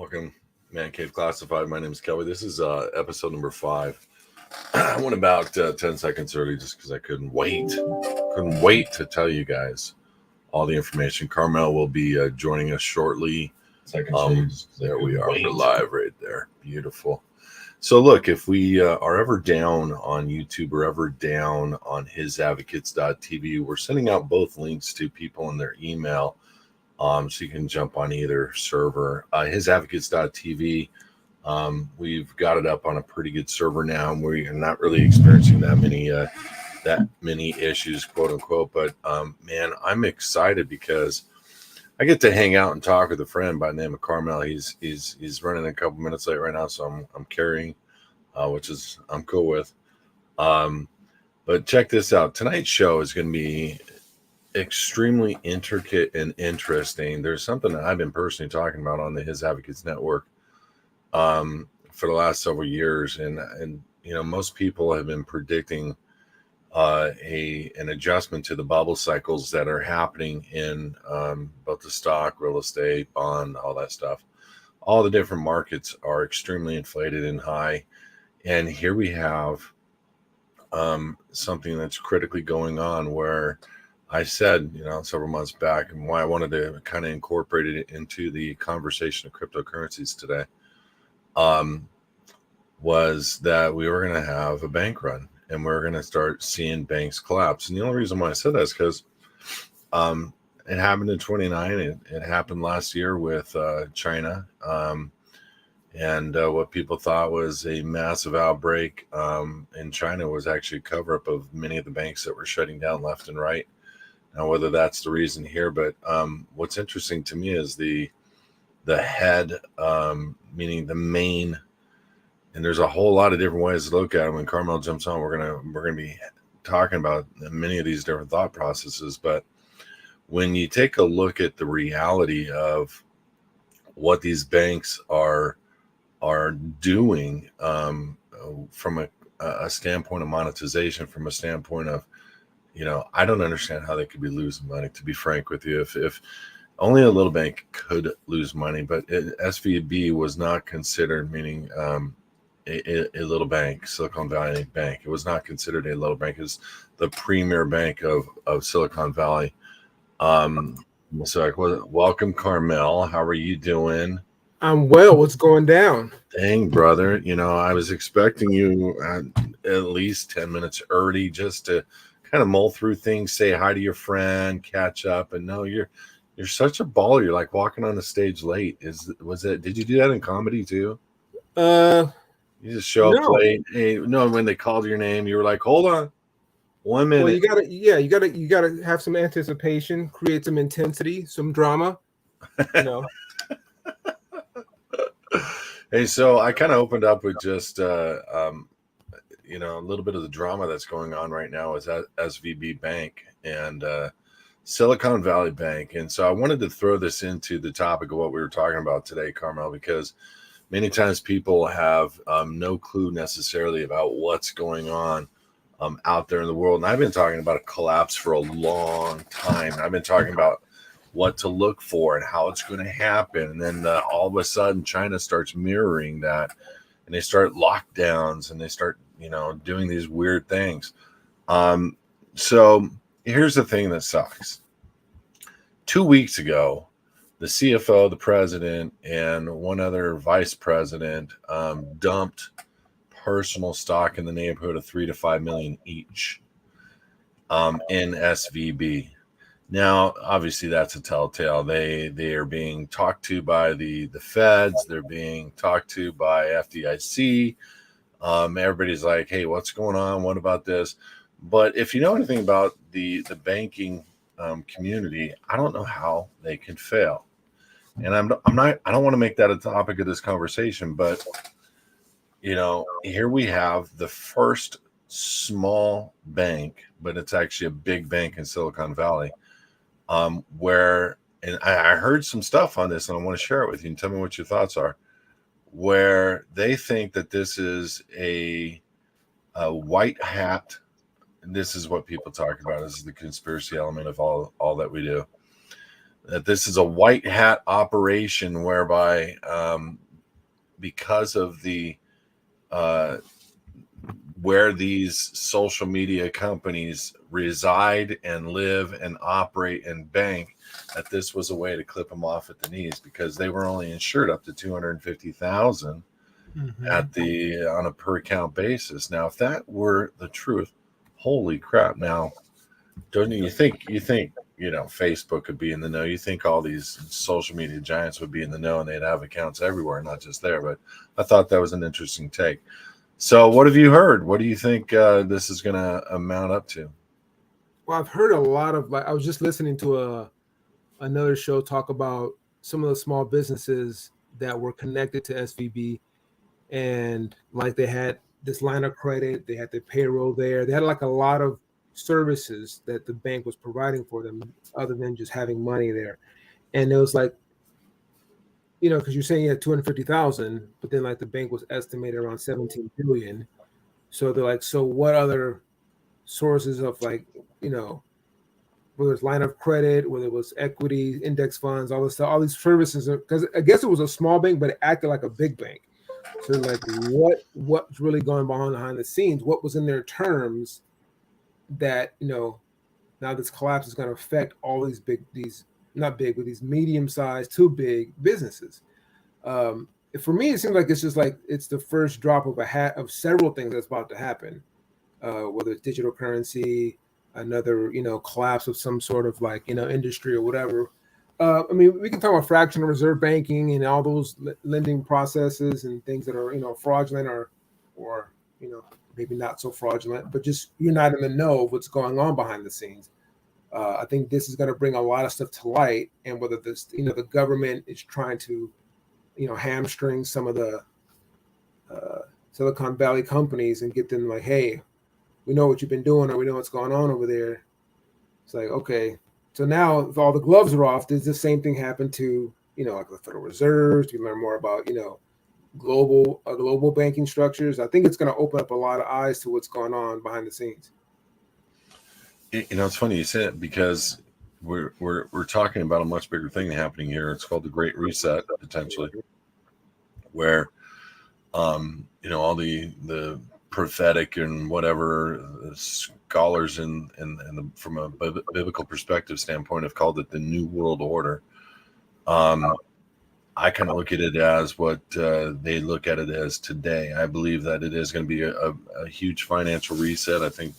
Welcome, Mancave Classified. My name is Kelly. This is episode number 5. I went about 10 seconds early just because I couldn't wait. Couldn't wait to tell you guys all the information. Carmel will be joining us shortly. There we are. We're live right there. Beautiful. So look, if we are ever down on YouTube or ever down on HISadvocates.tv, we're sending out both links to people in their email. So you can jump on either server. HISadvocates.tv, we've got it up on a pretty good server now. We are not really experiencing that many issues, quote unquote. But man, I'm excited because I get to hang out and talk with a friend by the name of Carmel. He's running a couple minutes late right now, so I'm carrying, which is I'm cool with. But check this out. Tonight's show is going to be extremely intricate and interesting. There's something that I've been personally talking about on the His Advocates Network for the last several years, and you know, most people have been predicting an adjustment to the bubble cycles that are happening in both the stock, real estate, bond, all that stuff. All the different markets are extremely inflated and high, and here we have something that's critically going on where I said, you know, several months back, and why I wanted to kind of incorporate it into the conversation of cryptocurrencies today, was that we were going to have a bank run and we're going to start seeing banks collapse. And the only reason why I said that is because it happened in 29. It happened last year with China. And what people thought was a massive outbreak in China was actually a cover-up of many of the banks that were shutting down left and right. Now, whether that's the reason here, but what's interesting to me is the head, meaning the main, and there's a whole lot of different ways to look at it. When Carmel jumps on, we're gonna be talking about many of these different thought processes. But when you take a look at the reality of what these banks are doing from a standpoint of monetization, from a standpoint of, you know, I don't understand how they could be losing money, to be frank with you. If only a little bank could lose money, but SVB was not considered, meaning a little bank, Silicon Valley Bank. It was not considered a little bank. It's the premier bank of Silicon Valley. So welcome, Carmel. How are you doing? I'm well. What's going down? Dang, brother. You know, I was expecting you at least 10 minutes early just to kind of mull through things, say hi to your friend, catch up. And no, you're such a baller. You're like walking on the stage late. Did you do that in comedy too? You just show up late. Hey, no, when they called your name, you were like, hold on 1 minute. Well, you gotta have some anticipation, create some intensity, some drama, you know. Hey, so I kind of opened up with just you know, a little bit of the drama that's going on right now is at SVB Bank and Silicon Valley Bank. And so I wanted to throw this into the topic of what we were talking about today, Carmel, because many times people have no clue necessarily about what's going on out there in the world. And I've been talking about a collapse for a long time. I've been talking about what to look for and how it's going to happen. And then all of a sudden, China starts mirroring that, and they start lockdowns and they start, you know, doing these weird things. So here's the thing that sucks. 2 weeks ago, the CFO, the president, and one other vice president dumped personal stock in the neighborhood of 3 to 5 million each in SVB. Now, obviously, that's a telltale. They are being talked to by the feds. They're being talked to by FDIC. Everybody's like, hey, what's going on? What about this? But if you know anything about the banking community, I don't know how they can fail. And I don't want to make that a topic of this conversation, but you know, here we have the first small bank, but it's actually a big bank in Silicon Valley, where, and I heard some stuff on this and I want to share it with you and tell me what your thoughts are, where they think that this is a white hat. And this is what people talk about as the conspiracy element of all that we do. that this is a white hat operation whereby because of the where these social media companies reside and live and operate and bank, that this was a way to clip them off at the knees, because they were only insured up to 250,000 at the on a per account basis. Now, if that were the truth, holy crap! Now, don't you think Facebook could be in the know? You think all these social media giants would be in the know, and they'd have accounts everywhere, not just there. But I thought that was an interesting take. So what have you heard? What do you think this is going to amount up to? Well, I've heard a lot of, I was just listening to another show talk about some of the small businesses that were connected to SVB, and they had this line of credit, they had the payroll there, they had a lot of services that the bank was providing for them other than just having money there. And it was because you're saying you had 250,000, but then the bank was estimated around 17 billion. So they're so what other sources of whether it's line of credit, whether it was equity, index funds, all this stuff, all these services, because I guess it was a small bank, but it acted like a big bank. So what's really going on behind the scenes? What was in their terms that now this collapse is going to affect all these these medium-sized to big businesses. For me, it seems like it's just it's the first drop of a hat of several things that's about to happen. Whether it's digital currency, another collapse of some sort of industry or whatever. We can talk about fractional reserve banking and all those lending processes and things that are fraudulent or maybe not so fraudulent, but just you're not in the know of what's going on behind the scenes. I think this is going to bring a lot of stuff to light, and whether this, the government is trying to, hamstring some of the Silicon Valley companies and get them hey, we know what you've been doing, or we know what's going on over there. It's okay. So now if all the gloves are off, does the same thing happen to, the Federal Reserve? You learn more about, global banking structures. I think it's going to open up a lot of eyes to what's going on behind the scenes. It's funny you say it, because we're talking about a much bigger thing happening here. It's called the Great Reset, potentially, where all the prophetic and whatever scholars from a biblical perspective standpoint have called it the New World Order. I kind of look at it as what they look at it as today. I believe that it is going to be a huge financial reset. I think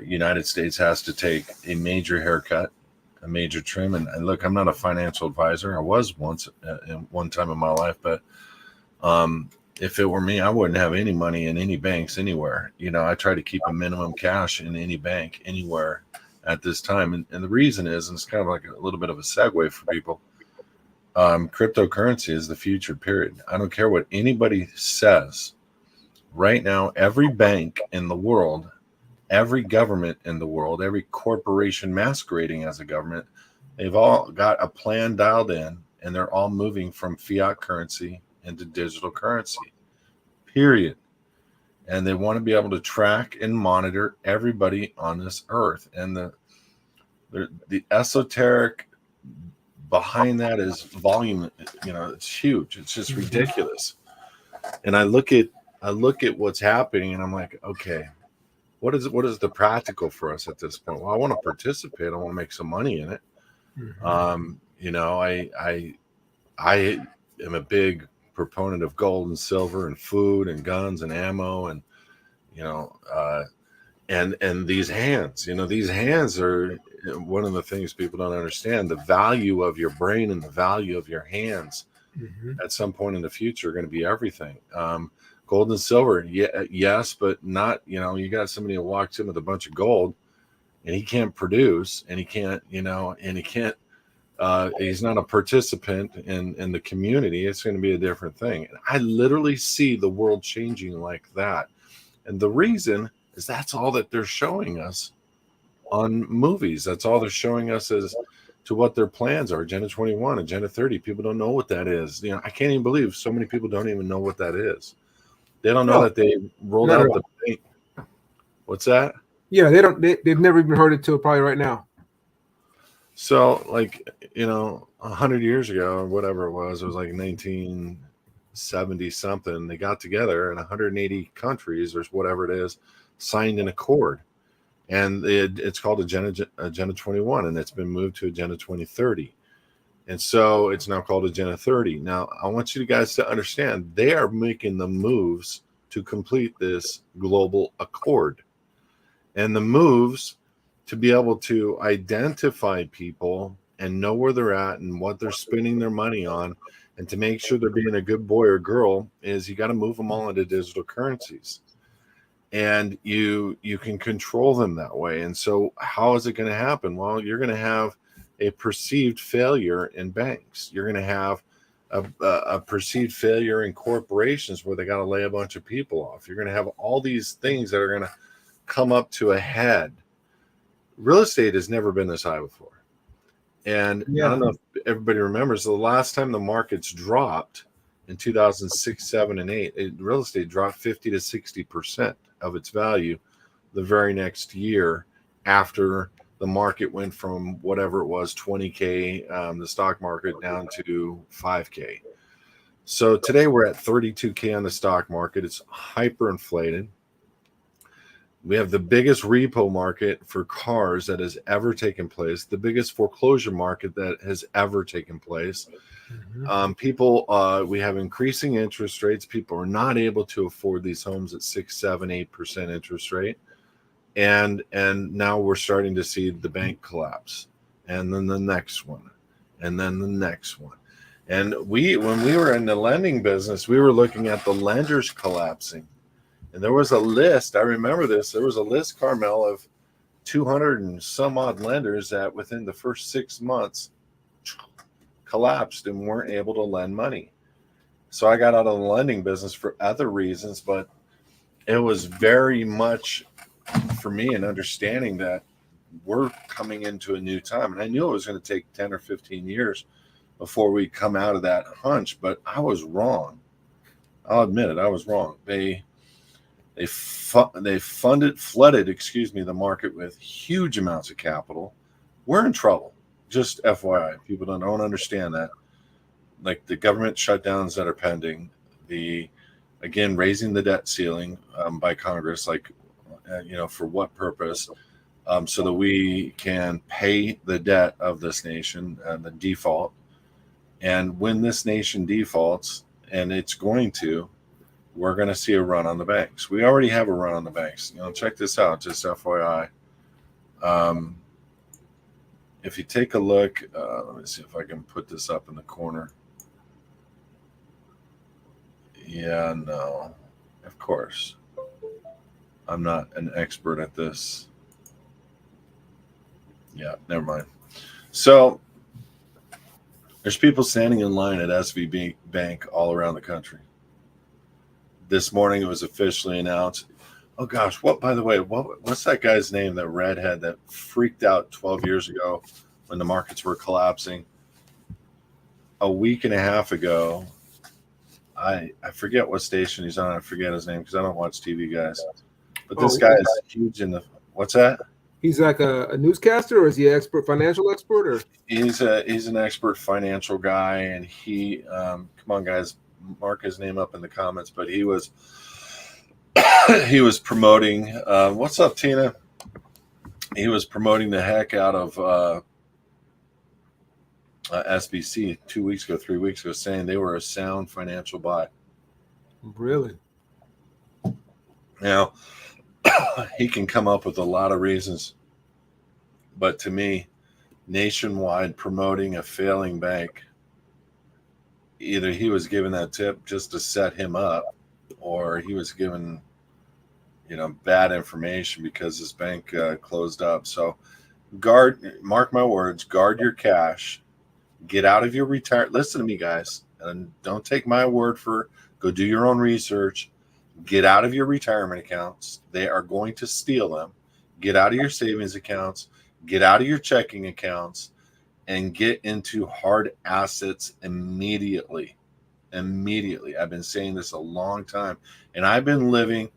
United States has to take a major haircut, a major trim. And look, I'm not a financial advisor. I was once at one time in my life, but if it were me, I wouldn't have any money in any banks anywhere. I try to keep a minimum cash in any bank anywhere at this time. And the reason is, and it's kind of like a little bit of a segue for people, cryptocurrency is the future, period. I don't care what anybody says. Right now, every bank in the world, every government in the world, every corporation masquerading as a government, they've all got a plan dialed in, and they're all moving from fiat currency into digital currency, period. And they want to be able to track and monitor everybody on this earth. And the esoteric behind that is volume. It's huge. It's just ridiculous. And I look at what's happening, and I'm like, okay, what is the practical for us at this point? Well, I want to participate. I want to make some money in it. I am a big proponent of gold and silver and food and guns and ammo and and these hands. These hands are one of the things people don't understand. The value of your brain and the value of your hands at some point in the future are going to be everything. Gold and silver, yes, but not. You got somebody who walks in with a bunch of gold, and he can't produce, and he can't, and he can't. He's not a participant in the community. It's going to be a different thing. And I literally see the world changing like that. And the reason is that's all that they're showing us on movies. That's all they're showing us as to what their plans are. Agenda 21, Agenda 30. People don't know what that is. I can't even believe so many people don't even know what that is. They don't know that they rolled out the bank. What's that? Yeah, they've never even heard it till probably right now. So, like, 100 years ago or whatever it was like 1970 something. They got together and 180 countries or whatever it is signed an accord, and it's called Agenda 21, and it's been moved to Agenda 2030. And so it's now called Agenda 30. Now, I want you guys to understand they are making the moves to complete this global accord. And the moves to be able to identify people and know where they're at and what they're spending their money on, and to make sure they're being a good boy or girl, is you got to move them all into digital currencies. And you can control them that way. And so how is it going to happen? Well, you're going to have a perceived failure in banks. You're going to have a perceived failure in corporations where they got to lay a bunch of people off. You're going to have all these things that are going to come up to a head. Real estate has never been this high before. And I don't know if everybody remembers, the last time the markets dropped in 2006, 7, and 8, real estate dropped 50 to 60% of its value the very next year, after the market went from whatever it was, 20K, the stock market, down to 5K. So today we're at 32K on the stock market. It's hyperinflated. We have the biggest repo market for cars that has ever taken place, the biggest foreclosure market that has ever taken place. We have increasing interest rates. People are not able to afford these homes at 6, 7, 8% interest rate. And now we're starting to see the bank collapse, and then the next one, and then the next one. And when we were in the lending business, we were looking at the lenders collapsing. And there was a list, I remember this, there was a list, Carmel, of 200 and some odd lenders that within the first 6 months collapsed and weren't able to lend money. So I got out of the lending business for other reasons, but it was very much for me an understanding that we're coming into a new time. And I knew it was going to take 10 or 15 years before we come out of that hunch, but I was wrong. I'll admit it, I was wrong. They flooded the market with huge amounts of capital. We're in trouble. Just FYI, people don't understand that. Like the government shutdowns that are pending, again raising the debt ceiling by Congress, for what purpose? So that we can pay the debt of this nation and the default. And when this nation defaults, and it's going to, we're going to see a run on the banks. We already have a run on the banks. Check this out, just FYI. If you take a look, let me see if I can put this up in the corner. Yeah, no, of course. I'm not an expert at this. Yeah, never mind. So there's people standing in line at SVB Bank all around the country. This morning it was officially announced. Oh gosh, by the way, what's that guy's name, that redhead that freaked out 12 years ago when the markets were collapsing? A week and a half ago, I forget what station he's on. I forget his name because I don't watch TV, guys. But this guy is huge in the, what's that? He's like a newscaster, or is he an expert, financial expert, or? He's an expert financial guy, and he, come on guys, mark his name up in the comments, but he was promoting, what's up, Tina? He was promoting the heck out of SBC 2 weeks ago, 3 weeks ago, saying they were a sound financial buy. Really? Now, he can come up with a lot of reasons, but to me, nationwide promoting a failing bank, either he was given that tip just to set him up, or he was given bad information because his bank closed up. So mark my words, guard your cash, get out of your listen to me, guys, and don't take my word go do your own research. Get out of your retirement accounts. They are going to steal them. Get out of your savings accounts, get out of your checking accounts, and get into hard assets immediately. I've been saying this a long time, and I've been living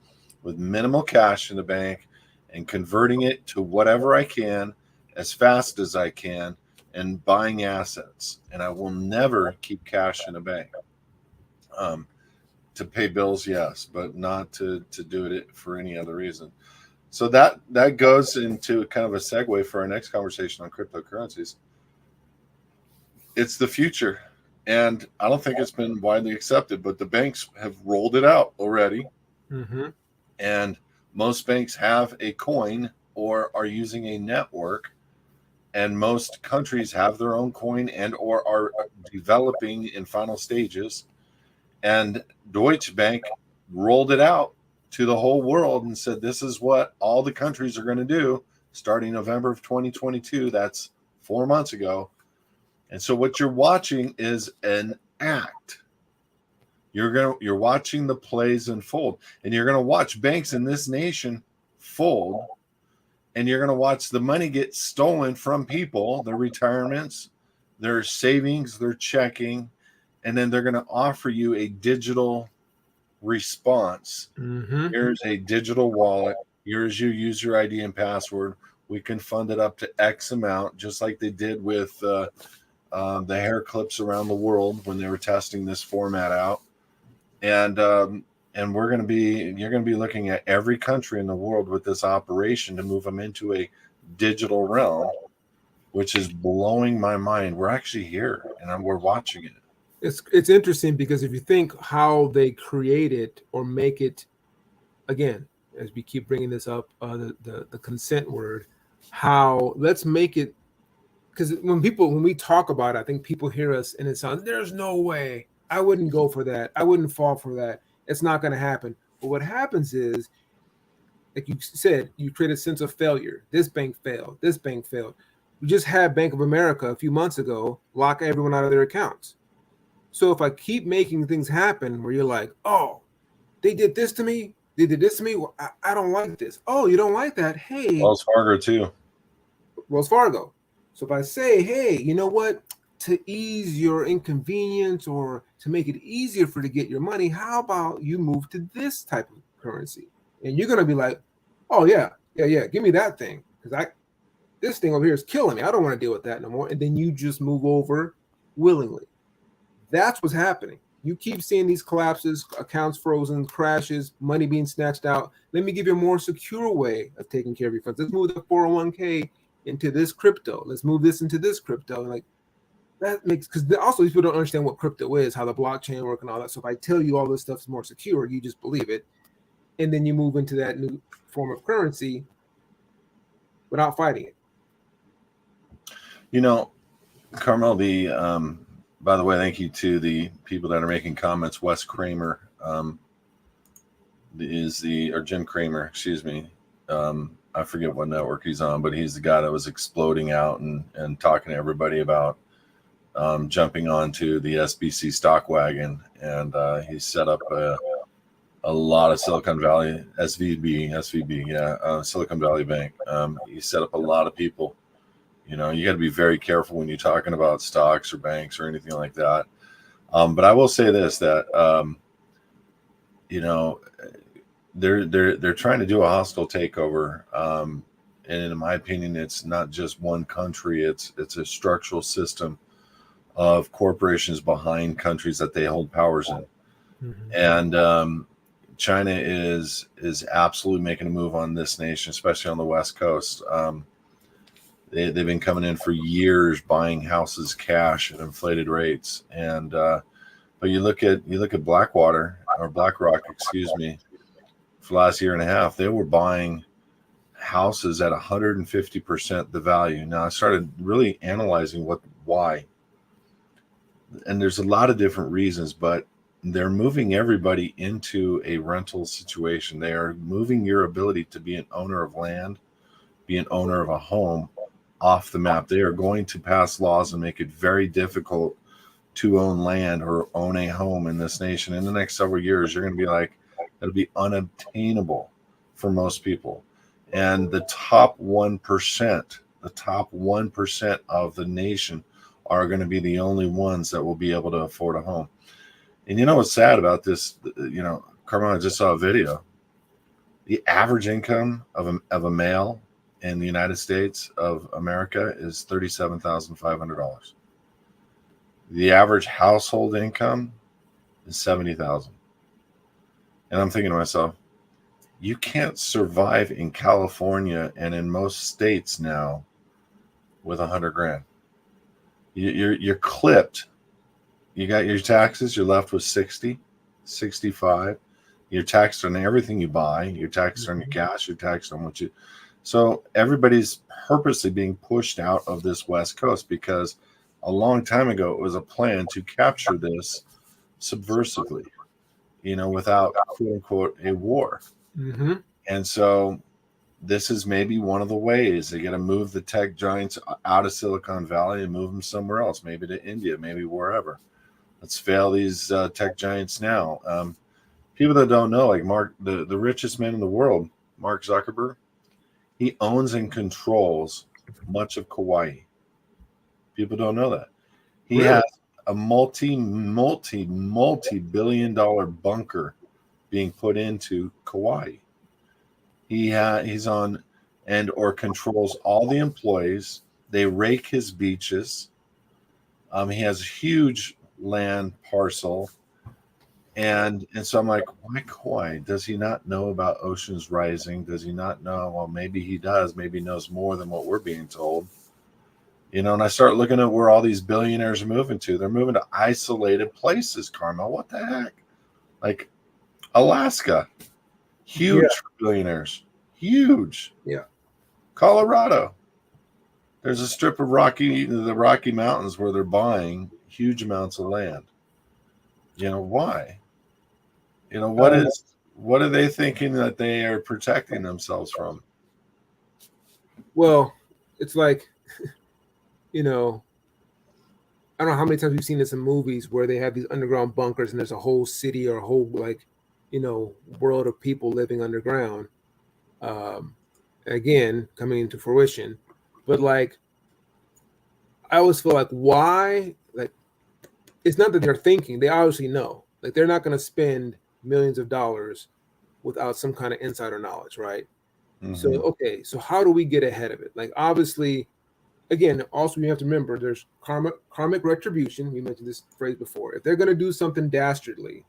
with minimal cash in the bank and converting it to whatever I can as fast as I can and buying assets. And I will never keep cash in a bank. To pay bills, yes, but not to do it for any other reason. So that goes into kind of a segue for our next conversation on cryptocurrencies. It's the future, and I don't think it's been widely accepted, but the banks have rolled it out already. Mm-hmm. And most banks have a coin or are using a network, and most countries have their own coin and or are developing in final stages. And Deutsche Bank rolled it out to the whole world and said, this is what all the countries are going to do starting November of 2022. That's 4 months ago. And so what you're watching is an act. You're watching the plays unfold, and you're going to watch banks in this nation fold, and you're going to watch the money get stolen from people, their retirements, their savings, their checking, and then they're going to offer you a digital response. Mm-hmm. Here's a digital wallet. Here's you use your ID and password. We can fund it up to X amount, just like they did with the hair clips around the world when they were testing this format out. And you're going to be looking at every country in the world with this operation to move them into a digital realm, which is blowing my mind. We're actually here, and we're watching it. It's interesting because if you think how they create it or make it, again, as we keep bringing this up, the consent word, how let's make it, because when we talk about it, I think people hear us and it sounds, there's no way, I wouldn't go for that, I wouldn't fall for that, it's not going to happen. But what happens is, like you said, you create a sense of failure. This bank failed, this bank failed. We just had Bank of America a few months ago lock everyone out of their accounts. So if I keep making things happen where you're like, oh, they did this to me, they did this to me, well, I don't like this. Oh, you don't like that? Hey, Wells Fargo too. Wells Fargo. So if I say, hey, you know what, to ease your inconvenience or to make it easier for you to get your money, how about you move to this type of currency? And you're going to be like, oh yeah, give me that thing, because this thing over here is killing me. I don't want to deal with that no more. And then you just move over willingly. That's what's happening. You keep seeing these collapses, accounts frozen, crashes, money being snatched out. Let me give you a more secure way of taking care of your funds. Let's move the 401k into this crypto. Let's move this into this crypto. And like that makes, because also these people don't understand what crypto is, how the blockchain work and all that. So if I tell you all this stuff is more secure, you just believe it. And then you move into that new form of currency without fighting it. You know, Carmel, by the way, thank you to the people that are making comments. Wes Kramer Jim Kramer, excuse me. I forget what network he's on, but he's the guy that was exploding out and talking to everybody about jumping onto the SBC stock wagon. And he set up a lot of Silicon Valley, SVB, Silicon Valley Bank. He set up a lot of people. You know, you got to be very careful when you're talking about stocks or banks or anything like that. But I will say this, that, you know, they're trying to do a hostile takeover. And in my opinion, it's not just one country. It's a structural system of corporations behind countries that they hold powers in. Mm-hmm. And China is absolutely making a move on this nation, especially on the West Coast. They've been coming in for years, buying houses cash at inflated rates. And but you look at BlackRock, excuse me, for the last year and a half, they were buying houses at 150% the value. Now I started really analyzing why. And there's a lot of different reasons, but they're moving everybody into a rental situation. They are moving your ability to be an owner of land, be an owner of a home off the map. They are going to pass laws and make it very difficult to own land or own a home in this nation. In the next several years, you're going to be like, it'll be unobtainable for most people. And the top 1% of the nation are going to be the only ones that will be able to afford a home. And you know what's sad about this? You know, Carmen, I just saw a video. The average income of a male in the United States of America is $37,500. The average household income is $70,000. And I'm thinking to myself, you can't survive in California and in most states now with $100,000. You're clipped. You got your taxes, you're left with 60, 65. You're taxed on everything you buy. You're taxed on your gas. You're taxed on what you. So everybody's purposely being pushed out of this West Coast because a long time ago it was a plan to capture this subversively, without quote unquote a war. Mm-hmm. And so this is maybe one of the ways they got to move the tech giants out of Silicon Valley and move them somewhere else, maybe to India, maybe wherever. Let's fail these tech giants now. People that don't know, like Mark, the richest man in the world, Mark Zuckerberg, he owns and controls much of Kauai. People don't know that. He Really? has a multi-billion-dollar bunker being put into Kauai. He's on and or controls all the employees. They rake his beaches. He has a huge land parcel. And so I'm like, why Kauai? Does he not know about oceans rising? Does he not know? Well, maybe he does. Maybe he knows more than what we're being told. And I start looking at where all these billionaires are moving to. They're moving to isolated places, Carmel. What the heck? Like Alaska. Huge for billionaires. Huge. Yeah. Colorado. There's a strip of the Rocky Mountains where they're buying huge amounts of land. Why? What are they thinking that they are protecting themselves from? Well, it's like, I don't know how many times we've seen this in movies where they have these underground bunkers and there's a whole city or a whole world of people living underground. Again, coming into fruition. But like, I always feel like, why? Like, it's not that they're thinking, they obviously know. Like, they're not going to spend millions of dollars without some kind of insider knowledge, right? Mm-hmm. So, okay, so how do we get ahead of it? Like, obviously, again, also you have to remember there's karmic retribution. We mentioned this phrase before. If they're going to do something dastardly,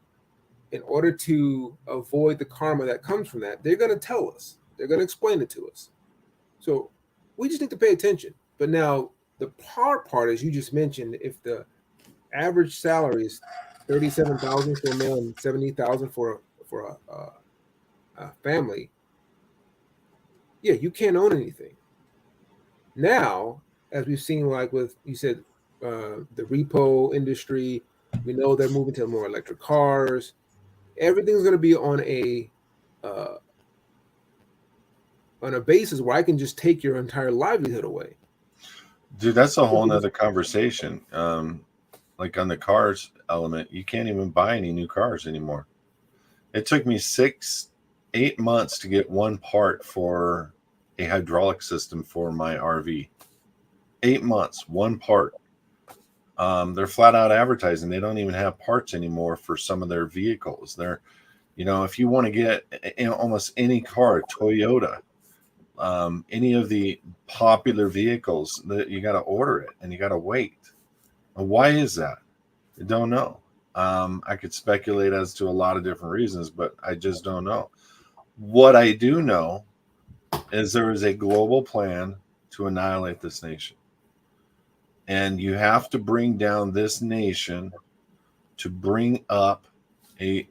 in order to avoid the karma that comes from that, they're going to tell us. They're going to explain it to us. So we just need to pay attention. But now the hard part, as you just mentioned, if the average salary is $37,000 for a male and $70,000 for a family, yeah, you can't own anything. Now, as we've seen, like with you said, the repo industry, we know they're moving to more electric cars. Everything's going to be on a basis where I can just take your entire livelihood away. Dude, that's a whole nother conversation. Like on the cars element, you can't even buy any new cars anymore. It took me 8 months to get one part for a hydraulic system for my RV. 8 months, one part. They're flat out advertising. They don't even have parts anymore for some of their vehicles. They're, if you want to get almost any car, Toyota, any of the popular vehicles, that you got to order it and you got to wait. And why is that? I don't know. I could speculate as to a lot of different reasons, but I just don't know. What I do know is there is a global plan to annihilate this nation. And you have to bring down this nation to bring up a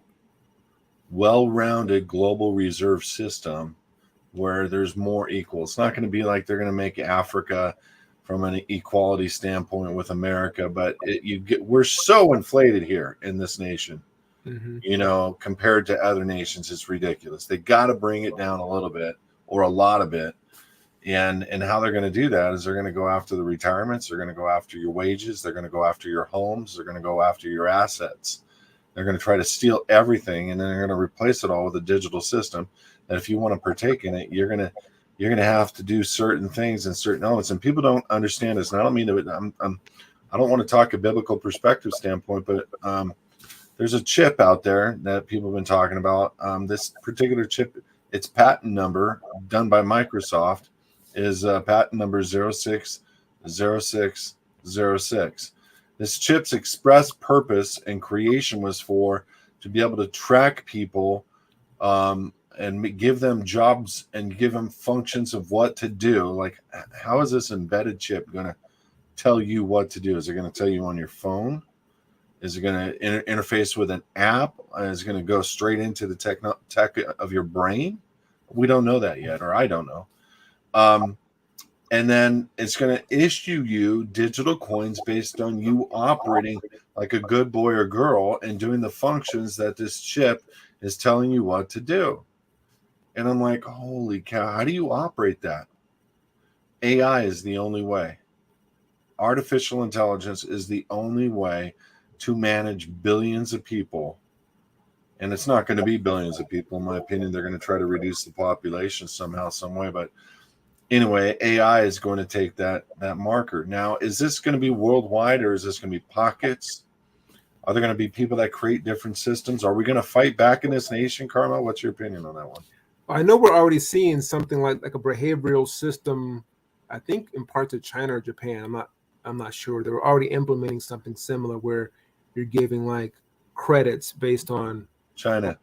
well-rounded global reserve system where there's more equal. It's not going to be like they're going to make Africa from an equality standpoint with America, but we're so inflated here in this nation, compared to other nations. It's ridiculous. They got to bring it down a little bit or a lot of it. And how they're going to do that is they're going to go after the retirements. They're going to go after your wages. They're going to go after your homes. They're going to go after your assets. They're going to try to steal everything, and then they're going to replace it all with a digital system that if you want to partake in it, you're going to have to do certain things and certain elements. And people don't understand this. And I don't mean to. I don't want to talk a biblical perspective standpoint, but there's a chip out there that people have been talking about. This particular chip, its patent number done by Microsoft is patent number 060606. This chip's express purpose and creation was to be able to track people and give them jobs and give them functions of what to do. Like, how is this embedded chip going to tell you what to do? Is it going to tell you on your phone? Is it going to interface with an app? Is it going to go straight into the tech of your brain? We don't know that yet, or I don't know. And then it's going to issue you digital coins based on you operating like a good boy or girl and doing the functions that this chip is telling you what to do. And I'm like, holy cow, how do you operate that? AI is the only way. Artificial intelligence is the only way to manage billions of people. And it's not going to be billions of people, in my opinion. They're going to try to reduce the population somehow, some way. But anyway, AI is going to take that marker. Now, is this going to be worldwide, or is this going to be pockets? Are there going to be people that create different systems? Are we going to fight back in this nation, Karma? What's your opinion on that one? I know we're already seeing something like a behavioral system, I think in parts of China or Japan. I'm not sure. They were already implementing something similar where you're giving like credits based on China.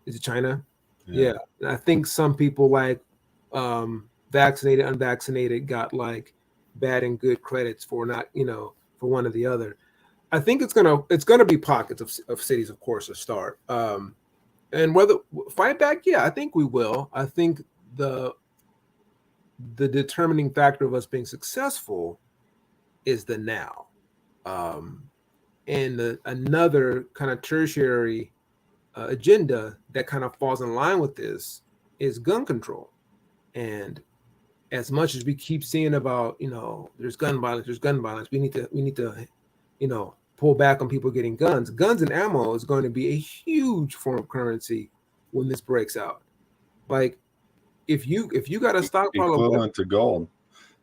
Is it China? Yeah. I think some people like vaccinated, unvaccinated got like bad and good credits for not, for one or the other. I think it's gonna be pockets of cities, of course, to start. And whether fight back, yeah, I think we will. I think the determining factor of us being successful is the now. And another kind of tertiary agenda that kind of falls in line with this is gun control. And as much as we keep seeing about, there's gun violence, we need to, pull back on people getting guns. Guns and ammo is going to be a huge form of currency when this breaks out. Like, if you got a stockpile equivalent to gold.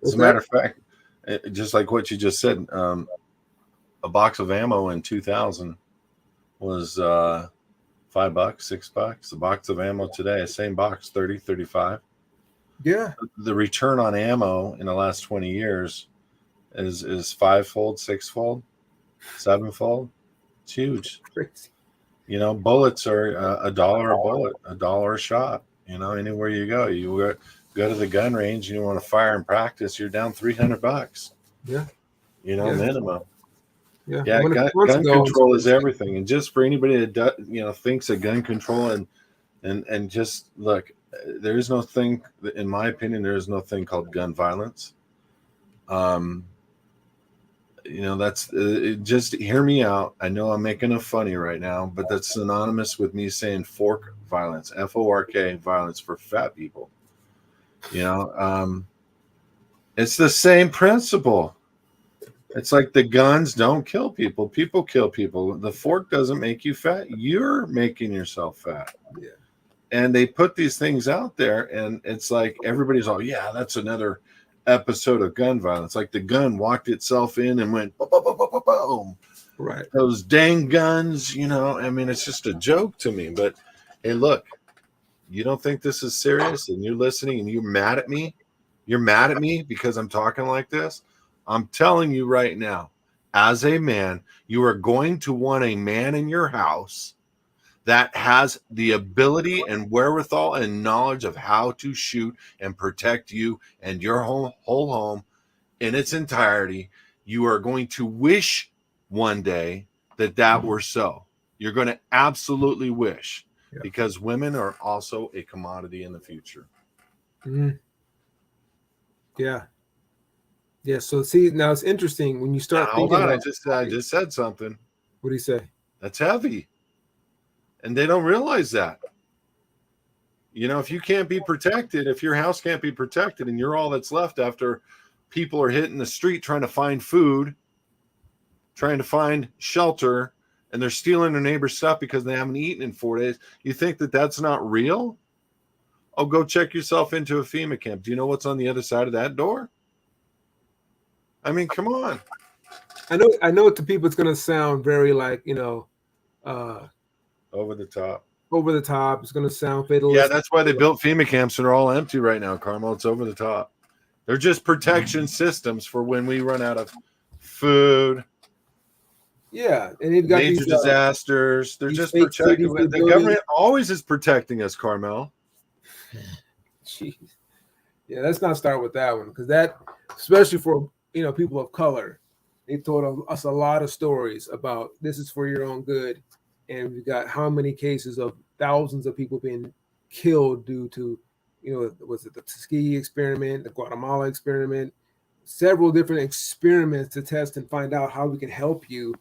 As a matter of fact, just like what you just said, a box of ammo in 2000 was $5, $6. A box of ammo today, same box, 30, 35. Yeah. The return on ammo in the last 20 years is fivefold, sixfold, sevenfold. It's huge. Crazy. Bullets are $1 a bullet, $1 a shot. Anywhere you go to the gun range and you want to fire and practice, you're down $300. Yeah. Minimum. Yeah. Gun control is everything. And just for anybody that thinks of gun control and just look, there is no thing, in my opinion, there is no thing called gun violence. That's just hear me out. I know I'm making it funny right now, but that's synonymous with me saying fork violence, FORK violence for fat people. It's the same principle. It's like the guns don't kill people. People kill people. The fork doesn't make you fat. You're making yourself fat. Yeah. And they put these things out there, and it's like everybody's all, yeah, that's another episode of gun violence. Like the gun walked itself in and went boom, boom, boom, boom, boom, boom. Right. Those dang guns, it's just a joke to me. But hey, look, you don't think this is serious, and you're listening, and you're mad at me. You're mad at me because I'm talking like this. I'm telling you right now, as a man, you are going to want a man in your house that has the ability and wherewithal and knowledge of how to shoot and protect you and your whole home in its entirety. You are going to wish one day that were so. You're going to absolutely wish, because women are also a commodity in the future. Mm-hmm. Yeah. Yeah. So see, now it's interesting when you start thinking. Hold on, I just said something. What do you say? That's heavy. And they don't realize that. If you can't be protected, if your house can't be protected and you're all that's left after people are hitting the street trying to find food, trying to find shelter, and they're stealing their neighbor's stuff because they haven't eaten in 4 days, you think that that's not real? Oh, go check yourself into a FEMA camp. Do you know what's on the other side of that door? I mean, come on. I know to people it's going to sound very like, over the top. Over the top. It's going to sound fatalistic. Yeah, that's why they built FEMA camps and they're all empty right now, Carmel. It's over the top. They're just protection systems for when we run out of food. Yeah, and you've got major disasters. They're just protecting. The government always is protecting us, Carmel. Jeez. Yeah, let's not start with that one, because that, especially for people of color, they've told us a lot of stories about this is for your own good, and we've got how many cases of thousands of people being killed due to, was it the Tuskegee experiment, the Guatemala experiment, several different experiments to test and find out how we can help you,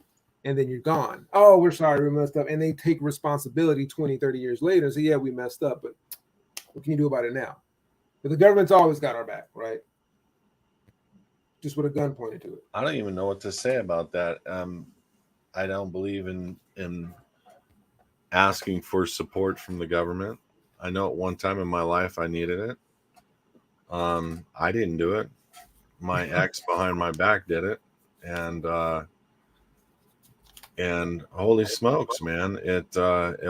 and then you're gone. Oh, we're sorry, we messed up, and they take responsibility 20, 30 years later and say, yeah, we messed up, but what can you do about it now? But the government's always got our back, right? Just with a gun pointed to it. I don't even know what to say about that. I don't believe in asking for support from the government. I know at one time in my life I needed it. I didn't do it. My ex behind my back did it, and holy smokes, man, it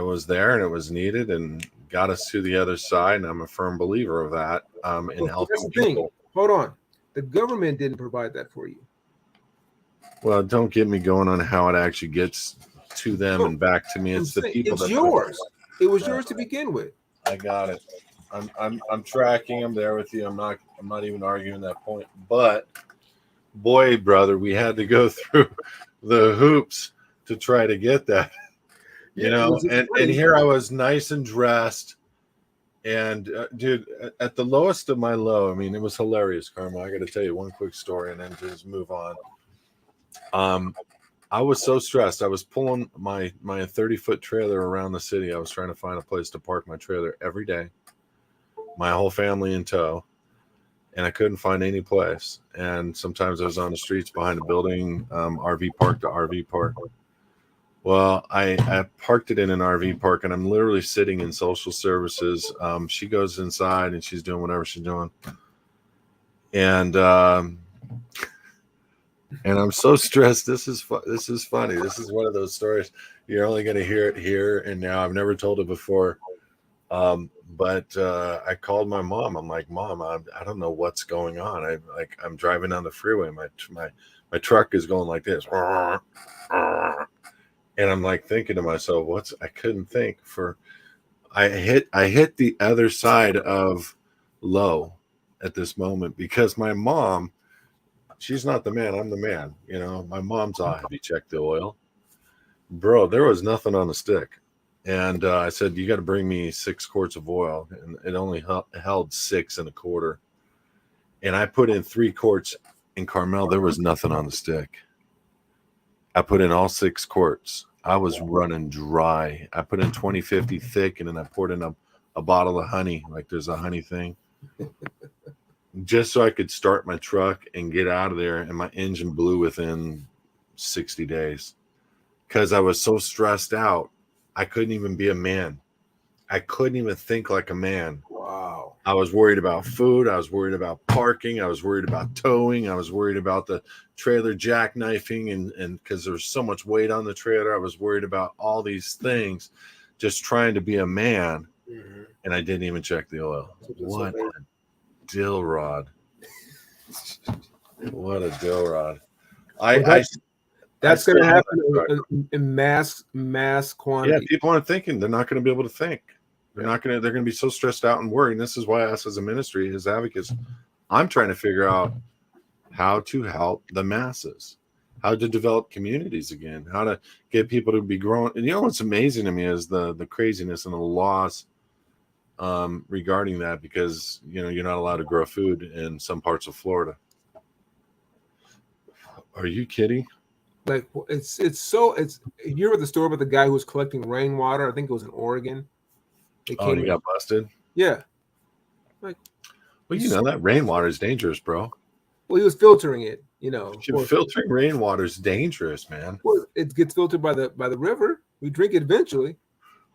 was there and it was needed and got us to the other side. And I'm a firm believer of that. In helping people. Hold on, the government didn't provide that for you. Well, don't get me going on how it actually gets to them and back to me. It's the people. It's yours. It was yours to begin with. I got it. I'm tracking. I'm there with you. I'm not even arguing that point. But boy, brother, we had to go through the hoops to try to get that. And here I was, nice and dressed, and dude, at the lowest of my low. I mean, it was hilarious, Carmel. I got to tell you one quick story, and then just move on. I was so stressed. I was pulling my 30-foot trailer around the city. I was trying to find a place to park my trailer every day, my whole family in tow, and I couldn't find any place. And sometimes I was on the streets behind a building, RV park to RV park. Well, I parked it in an RV park, and I'm literally sitting in social services. She goes inside, and she's doing whatever she's doing. And I'm so stressed. This is funny. This is one of those stories. You're only going to hear it here and now. I've never told it before. But I called my mom. I'm like, Mom, I don't know what's going on. I'm driving down the freeway. My truck is going like this. And I'm like thinking to myself, I couldn't think I hit the other side of low at this moment because my mom, she's not the man. I'm the man. My mom's have you checked the oil? Bro, there was nothing on the stick. And I said, you got to bring me 6 quarts of oil. And it only held 6 1/4. And I put in 3 quarts. In Carmel, there was nothing on the stick. I put in all 6 quarts. I was running dry. I put in 20-50 thick, and then I poured in a bottle of honey. Like there's a honey thing. Just so I could start my truck and get out of there. And my engine blew within 60 days because I was so stressed out. I couldn't even be a man. I couldn't even think like a man. Wow. I was worried about food. I was worried about parking. I was worried about towing. I was worried about the trailer jackknifing and because there's so much weight on the trailer. I was worried about all these things, just trying to be a man. Mm-hmm. And I didn't even check the oil. What a dill rod. What a dill rod. That's going to happen in mass quantity. Yeah, people aren't thinking. They're not going to be able to think. They're going to be so stressed out and worried. And this is why us as a ministry, as advocates, I'm trying to figure out how to help the masses, how to develop communities again, how to get people to be grown. And what's amazing to me is the craziness and the laws regarding that, because you're not allowed to grow food in some parts of Florida. Are you kidding? Like it's you hear about the story about the guy who was collecting rainwater? I think it was in Oregon. And he got busted. Yeah. Well, that rainwater is dangerous, bro. Well, he was filtering it. Filtering rainwater is dangerous, man. Well, it gets filtered by the river. We drink it eventually.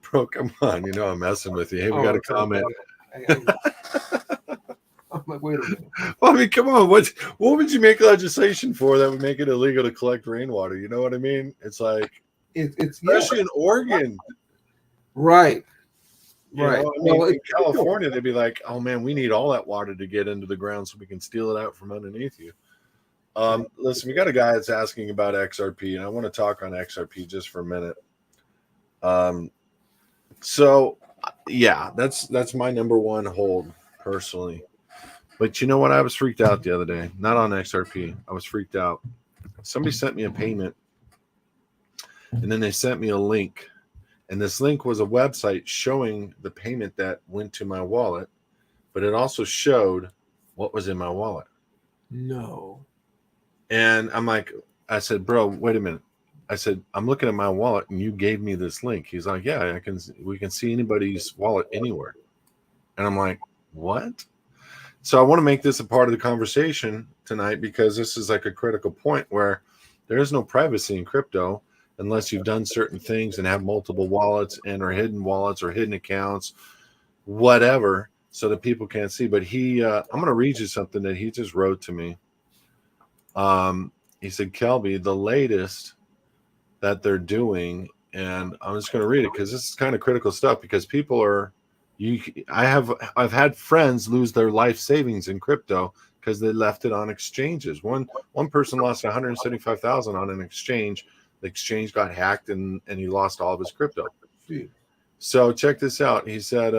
Bro, come on. I'm messing with you. Hey, we got a comment. I'm like, wait a minute. Well, I mean, come on. What would you make legislation for that would make it illegal to collect rainwater? You know what I mean? It's like, it's especially in Oregon. Right. You Right. know, I mean, Well, in California, they'd be like, "Oh man, we need all that water to get into the ground so we can steal it out from underneath you." Listen, we got a guy that's asking about XRP, and I want to talk on XRP just for a minute. So yeah, that's my number one hold personally. But you know what? I was freaked out the other day. Not on XRP. I was freaked out. Somebody sent me a payment, and then they sent me a link. And this link was a website showing the payment that went to my wallet, but it also showed what was in my wallet. no. And I'm like, I said, bro, wait a minute. I said, I'm looking at my wallet and you gave me this link. He's like, yeah, we can see anybody's wallet anywhere. And I'm like, what? So I want to make this a part of the conversation tonight because this is like a critical point where there is no privacy in crypto unless you've done certain things and have multiple wallets or hidden accounts, whatever, so that people can't see. But I'm going to read you something that he just wrote to me. He said, Kelby, the latest that they're doing, and I'm just going to read it because this is kind of critical stuff because people are, I've had friends lose their life savings in crypto because they left it on exchanges. One person lost 175,000 on an exchange. The exchange got hacked and he lost all of his crypto. Dude. So check this out. He said,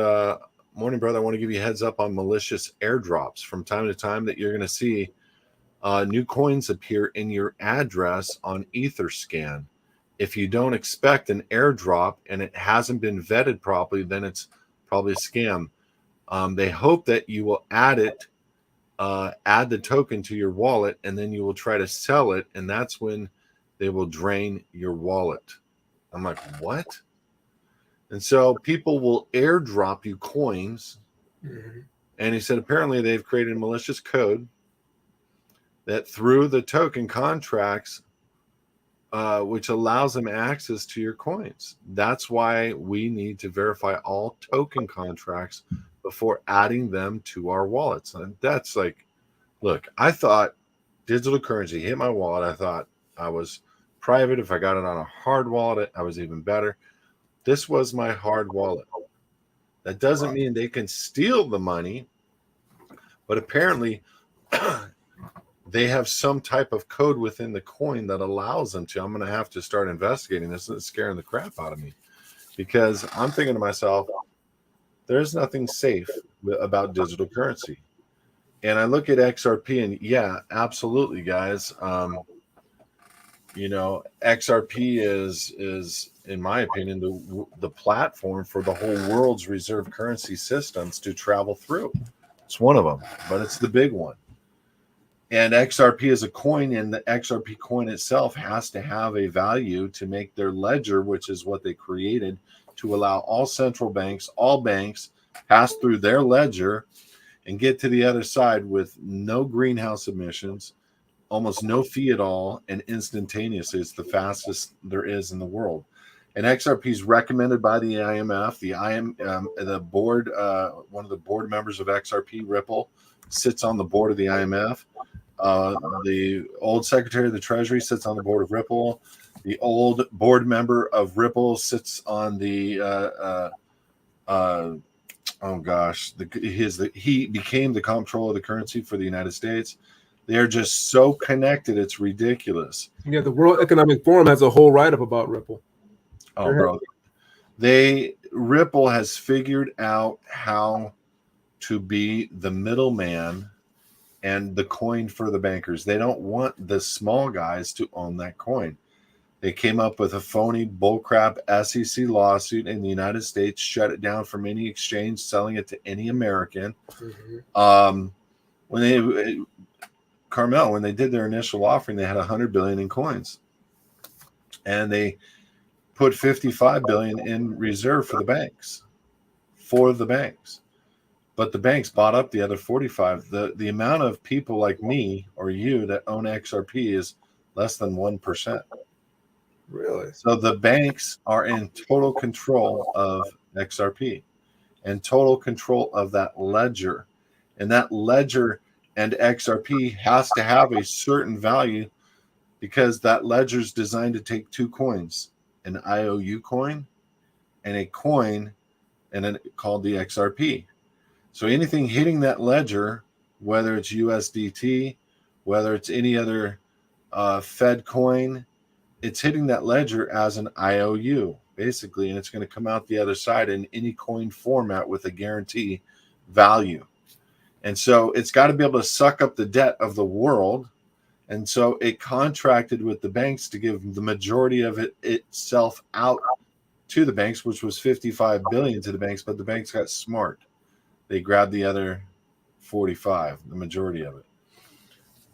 morning, brother, I want to give you a heads up on malicious airdrops. From time to time that you're going to see new coins appear in your address on Etherscan. If you don't expect an airdrop and it hasn't been vetted properly, then it's probably a scam. They hope that you will add the token to your wallet, and then you will try to sell it, and that's when they will drain your wallet. I'm like, what? And so people will airdrop you coins. Mm-hmm. And he said, apparently they've created a malicious code that through the token contracts, which allows them access to your coins. That's why we need to verify all token contracts before adding them to our wallets. And that's like, look, I thought digital currency hit my wallet. I thought I was private. If I got it on a hard wallet, I was even better. This was my hard wallet. That doesn't mean they can steal the money, but apparently they have some type of code within the coin that allows them to. I'm going to have to start investigating this. It's scaring the crap out of me because I'm thinking to myself, there's nothing safe about digital currency. And I look at XRP and yeah, absolutely, guys. XRP is in my opinion the platform for the whole world's reserve currency systems to travel through. It's one of them, but it's the big one. And XRP is a coin, and the XRP coin itself has to have a value to make their ledger, which is what they created to allow all central banks, all banks pass through their ledger and get to the other side with no greenhouse emissions, almost no fee at all, and instantaneously. It's the fastest there is in the world. And XRP is recommended by the IMF. The board, one of the board members of XRP, Ripple, sits on the board of the IMF. The old Secretary of the Treasury sits on the board of Ripple. The old board member of Ripple sits on the he became the comptroller of the currency for the United States. They are just so connected, it's ridiculous. Yeah, the World Economic Forum has a whole write-up about Ripple. Oh, bro. Ripple has figured out how to be the middleman and the coin for the bankers. They don't want the small guys to own that coin. They came up with a phony bullcrap SEC lawsuit in the United States, shut it down from any exchange, selling it to any American. Mm-hmm. When they did their initial offering, they had $100 billion in coins, and they put $55 billion in reserve for the banks. But the banks bought up the other 45. The amount of people like me or you that own XRP is less than 1%. Really? So the banks are in total control of XRP and total control of that ledger. And that ledger and XRP has to have a certain value because that ledger is designed to take two coins, an IOU coin and a coin and then called the XRP. So anything hitting that ledger, whether it's USDT, whether it's any other Fed coin, it's hitting that ledger as an IOU, basically, and it's going to come out the other side in any coin format with a guarantee value. And so it's got to be able to suck up the debt of the world. And so it contracted with the banks to give the majority of it itself out to the banks, which was 55 billion to the banks, but the banks got smart. They grabbed the other 45, the majority of it.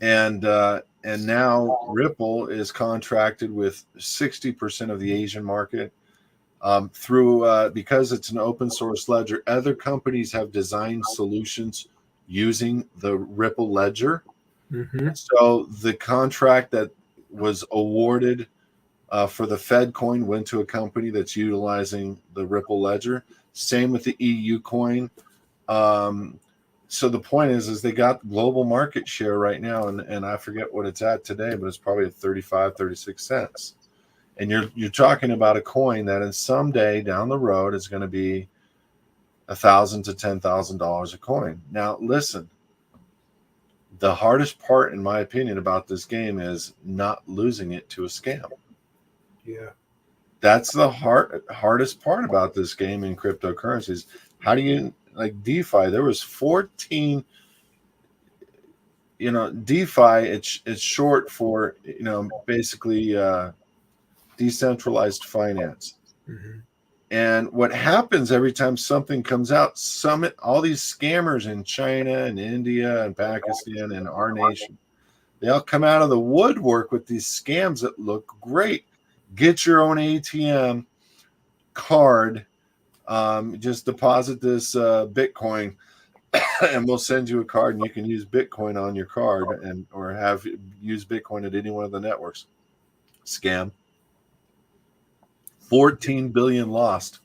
And now Ripple is contracted with 60% of the Asian market through because it's an open source ledger. Other companies have designed solutions using the Ripple ledger. Mm-hmm. So the contract that was awarded for the Fed coin went to a company that's utilizing the Ripple ledger. Same with the EU coin. So the point is they got global market share right now, and I forget what it's at today, but it's probably at 35, 36 cents. And you're talking about a coin that in someday down the road is going to be $1,000 to $10,000 a coin. Now, listen, the hardest part, in my opinion, about this game is not losing it to a scam. Yeah. That's the hardest part about this game in cryptocurrencies. How do you, like DeFi, there was 14, DeFi, it's short for, basically decentralized finance. Mm-hmm. And what happens every time something comes out, all these scammers in China and India and Pakistan and our nation, they all come out of the woodwork with these scams that look great. Get your own ATM card. Just deposit this Bitcoin, and we'll send you a card, and you can use Bitcoin on your card, or use Bitcoin at any one of the networks. Scam. 14 billion lost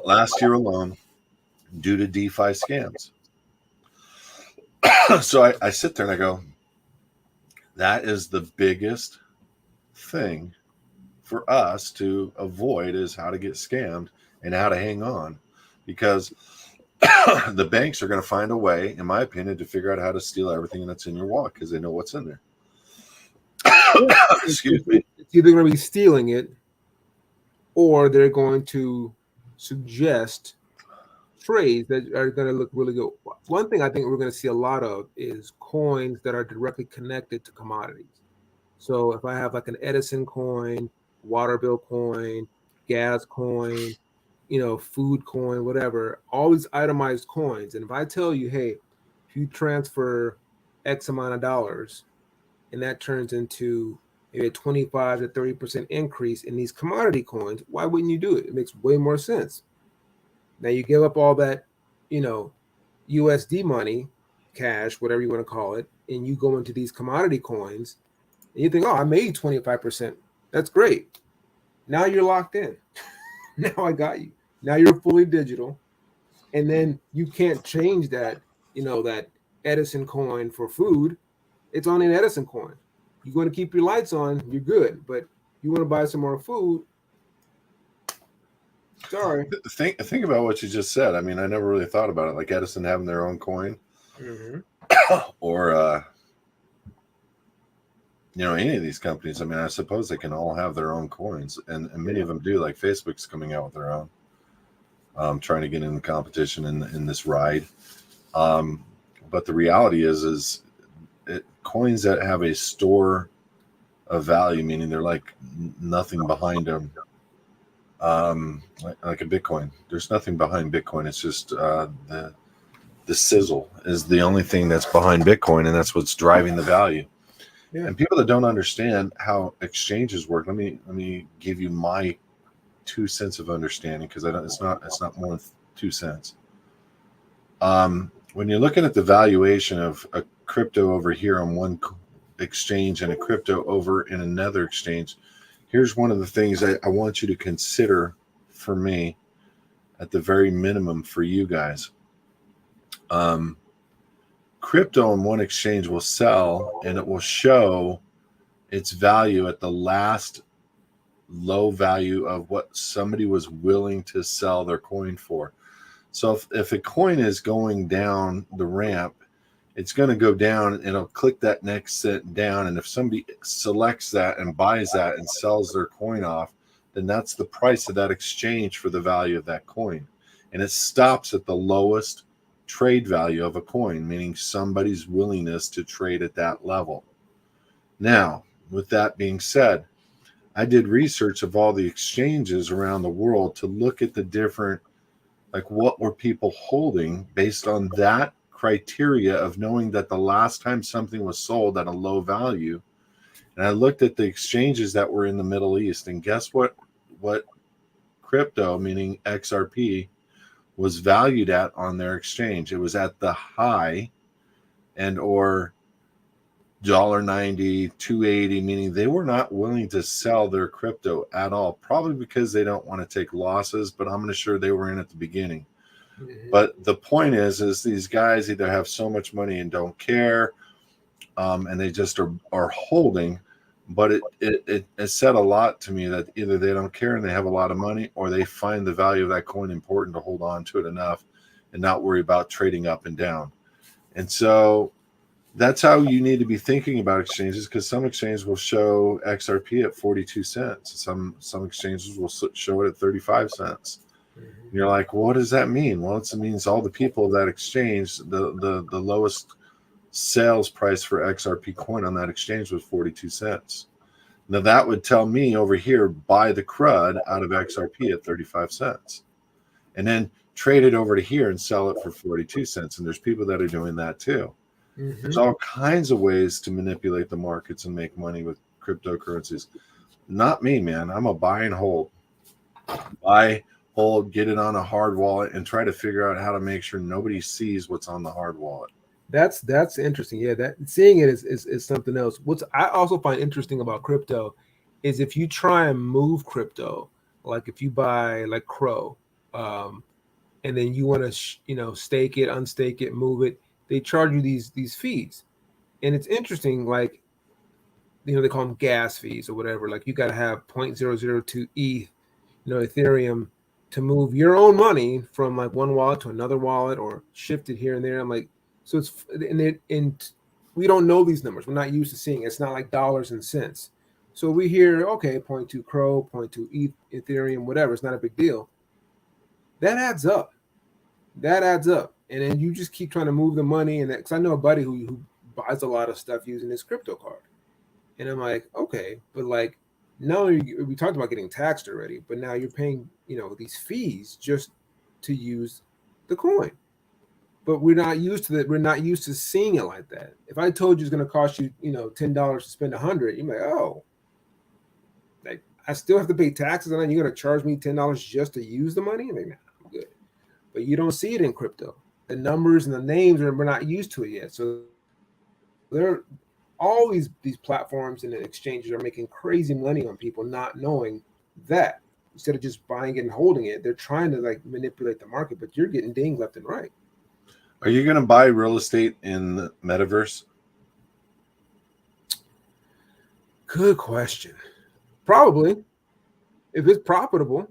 last year alone due to DeFi scams. So I sit there and I go, that is the biggest thing for us to avoid, is how to get scammed and how to hang on, because the banks are going to find a way, in my opinion, to figure out how to steal everything that's in your wallet because they know what's in there. Excuse me. It's either going to be stealing it, or they're going to suggest trades that are going to look really good. One thing I think we're going to see a lot of is coins that are directly connected to commodities. So if I have like an Edison coin, water bill coin, gas coin, food coin, whatever, all these itemized coins. And if I tell you, hey, if you transfer X amount of dollars and that turns into maybe a 25 to 30% increase in these commodity coins, why wouldn't you do it? It makes way more sense. Now you give up all that, USD money, cash, whatever you want to call it, and you go into these commodity coins, and you think, oh, I made 25%. That's great. Now you're locked in. Now I got you. Now you're fully digital. And then you can't change that, that Edison coin for food. It's on an Edison coin. You're going to keep your lights on, you're good. But you want to buy some more food, sorry. Think about what you just said. I mean, I never really thought about it, like Edison having their own coin. Mm-hmm. Or any of these companies. I mean, I suppose they can all have their own coins, and many of them do. Like Facebook's coming out with their own, trying to get in the competition in this ride. But the reality is coins that have a store of value, meaning they're like nothing behind them, like a Bitcoin. There's nothing behind Bitcoin. It's just the sizzle is the only thing that's behind Bitcoin, and that's what's driving the value. Yeah. And people that don't understand how exchanges work, let me give you my 2 cents of understanding, because it's not more than 2 cents. When you're looking at the valuation of a crypto over here on one exchange and a crypto over in another exchange, here's one of the things I want you to consider for me, at the very minimum for you guys. Crypto on one exchange will sell, and it will show its value at the last low value of what somebody was willing to sell their coin for. So if a coin is going down the ramp, it's going to go down and it'll click that next cent down. And if somebody selects that and buys that and sells their coin off, then that's the price of that exchange for the value of that coin. And it stops at the lowest trade value of a coin, meaning somebody's willingness to trade at that level. Now, with that being said, I did research of all the exchanges around the world to look at the different, like what were people holding based on that criteria of knowing that the last time something was sold at a low value. And I looked at the exchanges that were in the Middle East, and guess what crypto, meaning XRP, was valued at on their exchange. It was at the high and or $1.90, $2.80, meaning they were not willing to sell their crypto at all, probably because they don't want to take losses, but I'm sure they were in at the beginning. But the point is these guys either have so much money and don't care, and they just are holding. But it said a lot to me that either they don't care and they have a lot of money, or they find the value of that coin important to hold on to it enough and not worry about trading up and down. And so that's how you need to be thinking about exchanges, because some exchanges will show XRP at 42 cents. Some exchanges will show it at 35 cents. And you're like, well, what does that mean? Well, it means all the people of that exchange, the lowest sales price for XRP coin on that exchange was 42 cents. Now that would tell me over here, buy the crud out of XRP at 35 cents and then trade it over to here and sell it for 42 cents. And there's people that are doing that too. There's all kinds of ways to manipulate the markets and make money with cryptocurrencies. Not me, man. I'm a buy and hold. Buy, hold, get it on a hard wallet, and try to figure out how to make sure nobody sees what's on the hard wallet. That's interesting. Yeah, that seeing it is something else. What's I also find interesting about crypto is if you try and move crypto, like if you buy like Crow, and then you want to stake it, unstake it, move it, they charge you these fees. And it's interesting, like they call them gas fees or whatever. Like you got to have 0.002 ETH, Ethereum, to move your own money from like one wallet to another wallet or shift it here and there. I'm like, so it's and we don't know these numbers. We're not used to seeing it. It's not like dollars and cents. So we hear, okay, 0.2 Crow, 0.2 ETH, Ethereum, whatever. It's not a big deal. That adds up. And then you just keep trying to move the money. And because I know a buddy who buys a lot of stuff using his crypto card. And I'm like, okay, but like, now we talked about getting taxed already, but now you're paying, these fees just to use the coin. But we're not used to that. We're not used to seeing it like that. If I told you it's going to cost you, $10 to spend $100, you're like, oh, like I still have to pay taxes on it. You're going to charge me $10 just to use the money? I'm like, nah, I'm good. But you don't see it in crypto. The numbers and the names we're not used to it yet. So there, all these platforms and the exchanges are making crazy money on people not knowing that. Instead of just buying it and holding it, they're trying to like manipulate the market, but you're getting dinged left and right. Are you going to buy real estate in the metaverse? Good question. Probably. If it's profitable,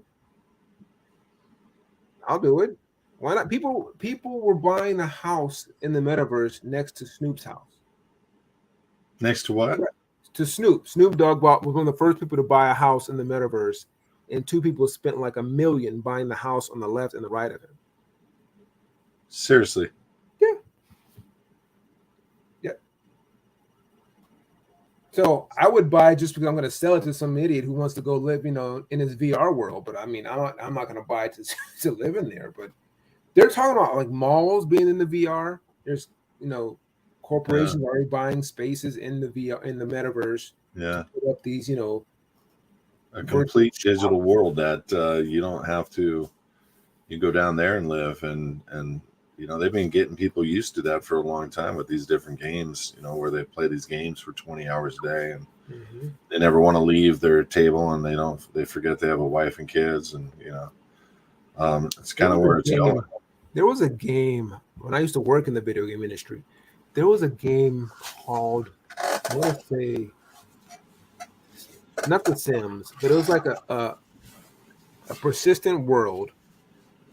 I'll do it. Why not? People were buying a house in the metaverse next to Snoop's house. Next to what? To Snoop. Snoop Dogg was one of the first people to buy a house in the metaverse, and two people spent like $1 million buying the house on the left and the right of him. Seriously? Yeah. So I would buy just because I'm going to sell it to some idiot who wants to go live, in his VR world. But I mean, I'm not going to buy it to live in there. But they're talking about like malls being in the VR. There's, corporations already buying spaces in the VR, in the metaverse. Yeah. To put up these, a complete digital world that you don't have to. You go down there and live, and they've been getting people used to that for a long time with these different games, where they play these games for 20 hours a day, and they never want to leave their table, and they forget they have a wife and kids, and it's kind of where it's going. There was a game when I used to work in the video game industry. There was a game called, I want to say, not The Sims, but it was like a persistent world,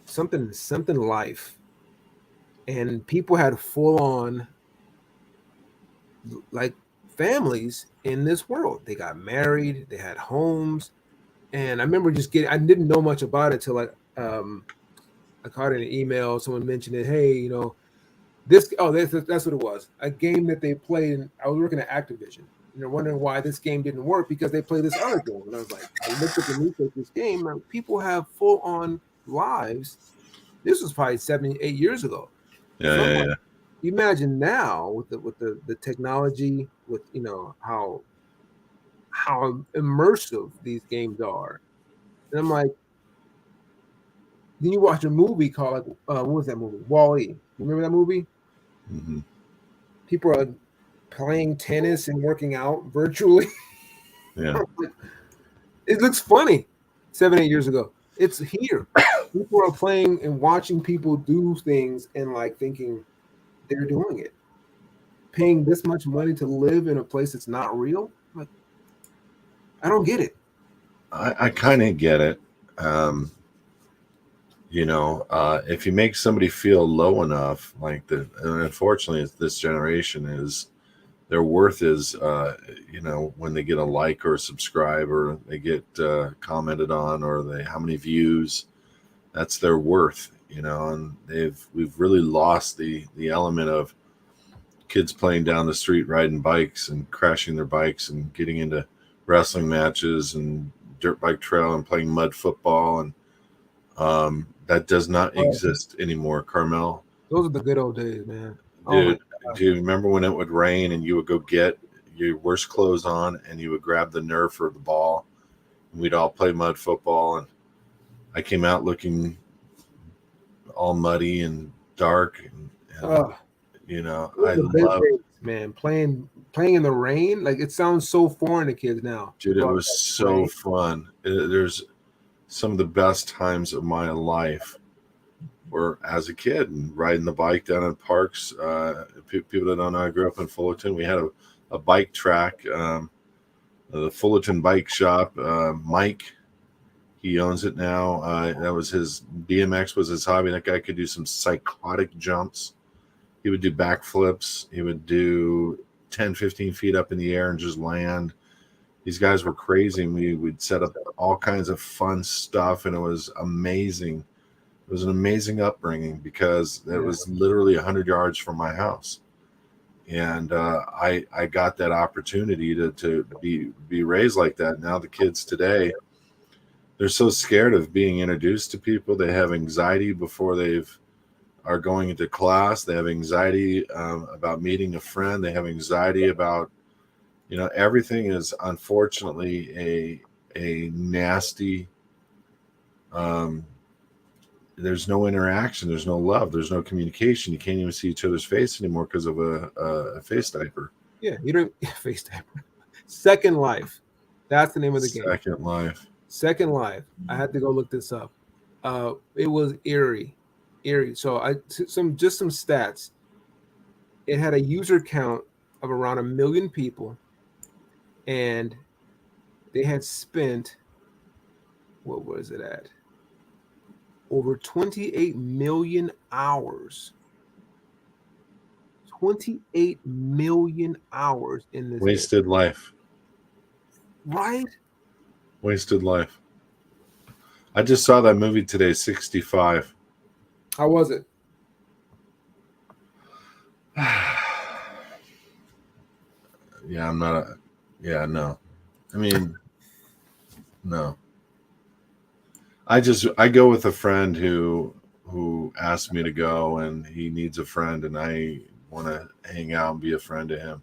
something life, and people had full on like families in this world. They got married, they had homes, and I remember just getting. I didn't know much about it till I caught in an email. Someone mentioned it. Hey, this. Oh, that's what it was. A game that they played. I was working at Activision. And they're wondering why this game didn't work because they played this other game. And I was like, I looked at the news of this game. And people have full on lives. This was probably 7, 8 years ago. Yeah, So I'm yeah, like, yeah. imagine now with the technology, with how immersive these games are. And I'm like, then you watch a movie called what was that movie? Wall-E. Remember that movie? Mm-hmm. People are playing tennis and working out virtually. Yeah. It looks funny 7, 8 years ago. It's here. People are playing and watching people do things and like thinking they're doing it. Paying this much money to live in a place that's not real? Like, I don't get it. I kind of get it. If you make somebody feel low enough, and unfortunately, it's this generation is their worth is, when they get a like or a subscribe or they get commented on or how many views, that's their worth, and we've really lost the element of kids playing down the street, riding bikes and crashing their bikes and getting into wrestling matches and dirt bike trail and playing mud football. And that does not exist anymore, Carmel. Those are the good old days, man. Dude, do you remember when it would rain and you would go get your worst clothes on and you would grab the Nerf or the ball and we'd all play mud football? And I came out looking all muddy and dark. I love, days, man, playing in the rain. Like, it sounds so foreign to kids now. dude, it was so fun. There's some of the best times of my life were as a kid and riding the bike down in parks. People that don't know, I grew up in Fullerton. We had a bike track, the Fullerton Bike Shop. Mike, he owns it now. That was his BMX was his hobby. That guy could do some psychotic jumps. He would do backflips. He would do 10, 15 feet up in the air and just land. These guys were crazy. And we'd set up all kinds of fun stuff, and it was amazing. It was an amazing upbringing because it was literally 100 yards from my house. And I got that opportunity to be raised like that. Now the kids today, they're so scared of being introduced to people. They have anxiety before are going into class. They have anxiety about meeting a friend. They have anxiety about, everything is unfortunately a nasty, there's no interaction. There's no love. There's no communication. You can't even see each other's face anymore because of a face diaper. Yeah, you don't face diaper. Second Life. That's the name of the game. Second Life. I had to go look this up. It was eerie. So some stats. It had a user count of around 1 million people, and they had spent, what was it at? Over 28 million hours. 28 million hours in this wasted life. Right? Wasted life. I just saw that movie today, 65. How was it? Yeah, I'm not no. I mean, no. I go with a friend who asked me to go, and he needs a friend, and I want to hang out and be a friend to him.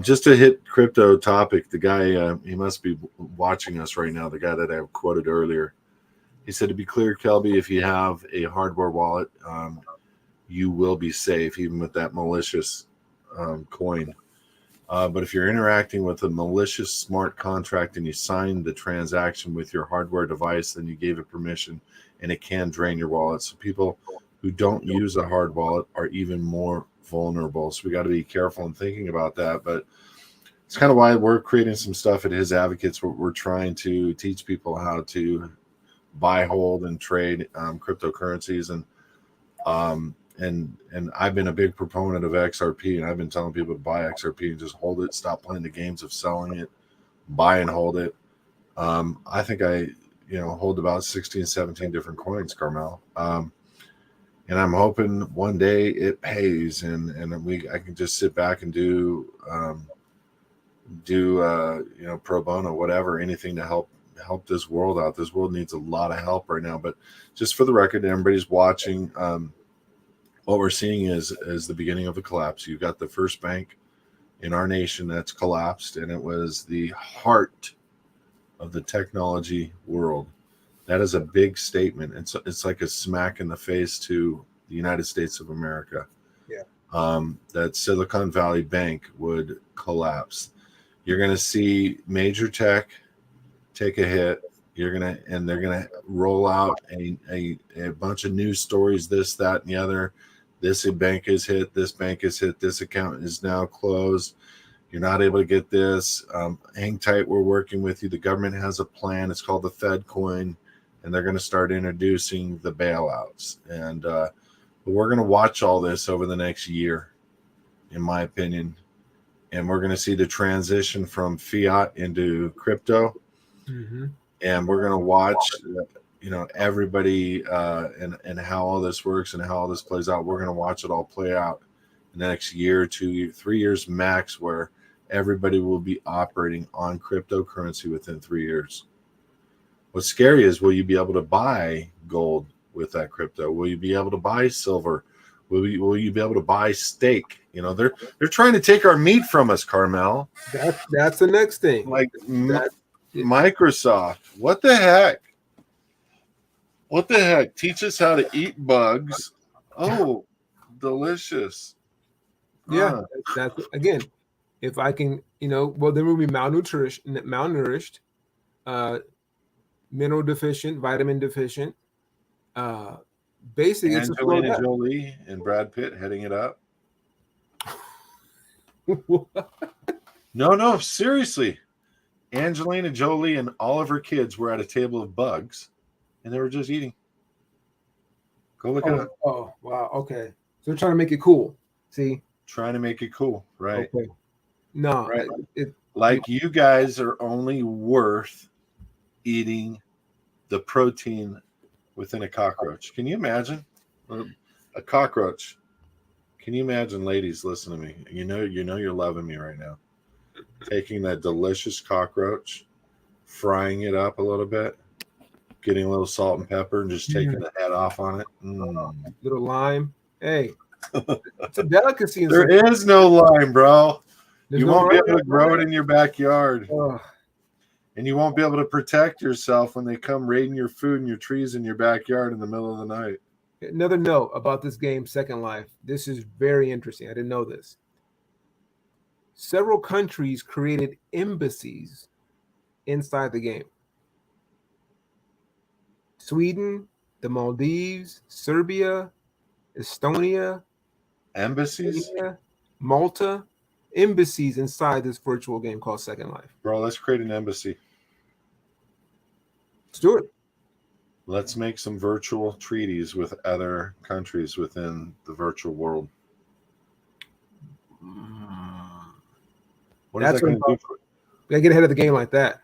Just to hit crypto topic, the guy, he must be watching us right now, the guy that I quoted earlier. He said, to be clear, Kelby, if you have a hardware wallet, you will be safe, even with that malicious coin. But if you're interacting with a malicious smart contract and you signed the transaction with your hardware device, then you gave it permission, and it can drain your wallet. So people who don't use a hard wallet are even more vulnerable. So we got to be careful in thinking about that. But it's kind of why we're creating some stuff at HISadvocates. We're trying to teach people how to buy, hold, and trade cryptocurrencies, and I've been a big proponent of XRP, and I've been telling people to buy XRP and just hold it, stop playing the games of selling it, buy and hold it. I think I hold about 16, 17 different coins, Carmel. And I'm hoping one day it pays, and I can just sit back and do pro bono, whatever, anything to help this world out. This world needs a lot of help right now. But just for the record, everybody's watching. What we're seeing is the beginning of a collapse. You've got the first bank in our nation that's collapsed, and it was the heart of the technology world. That is a big statement. It's like a smack in the face to the United States of America. Yeah. That Silicon Valley Bank would collapse. You're going to see major tech take a hit. They're going to roll out a bunch of news stories, this, that, and the other. This bank is hit. This bank is hit. This account is now closed. You're not able to get this. Hang tight. We're working with you. The government has a plan. It's called the Fed coin, and they're going to start introducing the bailouts. And we're going to watch all this over the next year, in my opinion. And we're going to see the transition from fiat into crypto. Mm-hmm. And we're going to watch, everybody and how all this works and how all this plays out. We're going to watch it all play out in the next year, 2 years, 3 years max, where everybody will be operating on cryptocurrency within 3 years. What's scary is, will you be able to buy gold with that crypto? Will you be able to buy silver? Will you be able to buy steak? They're trying to take our meat from us, Carmel. That's the next thing. Like Microsoft. What the heck? What the heck? Teach us how to eat bugs. Oh, delicious. Yeah, that's again. If I can, then we'll be malnourished, mineral deficient, vitamin deficient. Basically, it's Angelina Jolie and Brad Pitt heading it up. No, seriously. Angelina Jolie and all of her kids were at a table of bugs, and they were just eating. Go look it up. Oh, wow. Okay. So they're trying to make it cool. See? Trying to make it cool, right? Okay. No. Right. You guys are only worth eating the protein within a cockroach. Can you imagine? A cockroach. Can you imagine, ladies, listen to me. You know you're loving me right now. Taking that delicious cockroach, frying it up a little bit, getting a little salt and pepper, and just taking the head off on it. Little lime. Hey, it's a delicacy. There is no lime, bro. You won't be able to grow it in your backyard. And you won't be able to protect yourself when they come raiding your food and your trees in your backyard in the middle of the night. Another note about this game, Second Life. This is very interesting. I didn't know this. Several countries created embassies inside the game. Sweden, the Maldives, Serbia, Estonia. Embassies? Estonia, Malta. Embassies inside this virtual game called Second Life. Bro, let's create an embassy. Let's do it. Let's make some virtual treaties with other countries within the virtual world. What is that going to do for it? We gotta get ahead of the game like that.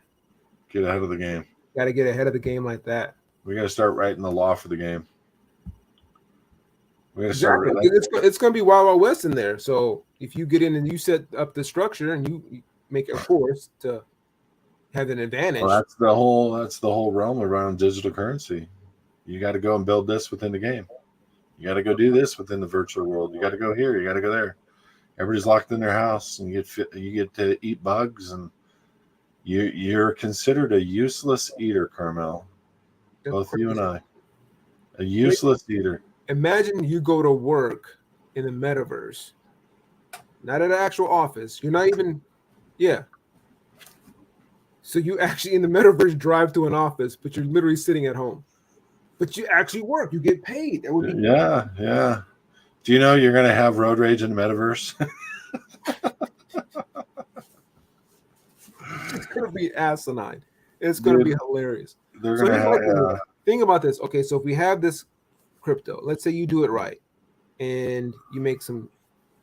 Get ahead of the game. Gotta get ahead of the game like that. We got to start writing the law for the game. Exactly. It's going to be Wild Wild West in there. So if you get in and you set up the structure and you make a course to have an advantage. Well, that's the whole realm around digital currency. You got to go and build this within the game. You got to go do this within the virtual world. You got to go here. You got to go there. Everybody's locked in their house, and you get to eat bugs, and you're considered a useless eater, Carmel. Both you and I, a useless eater. Imagine you go to work in the metaverse, not at an actual office. You're not even, So you actually in the metaverse drive to an office, but you're literally sitting at home. But you actually work. You get paid. That would be yeah. Do you know you're going to have road rage in the metaverse? going to be asinine. It's going to be hilarious. They're So gonna have. think about this. Okay, so if we have this crypto, let's say you do it right, and you make some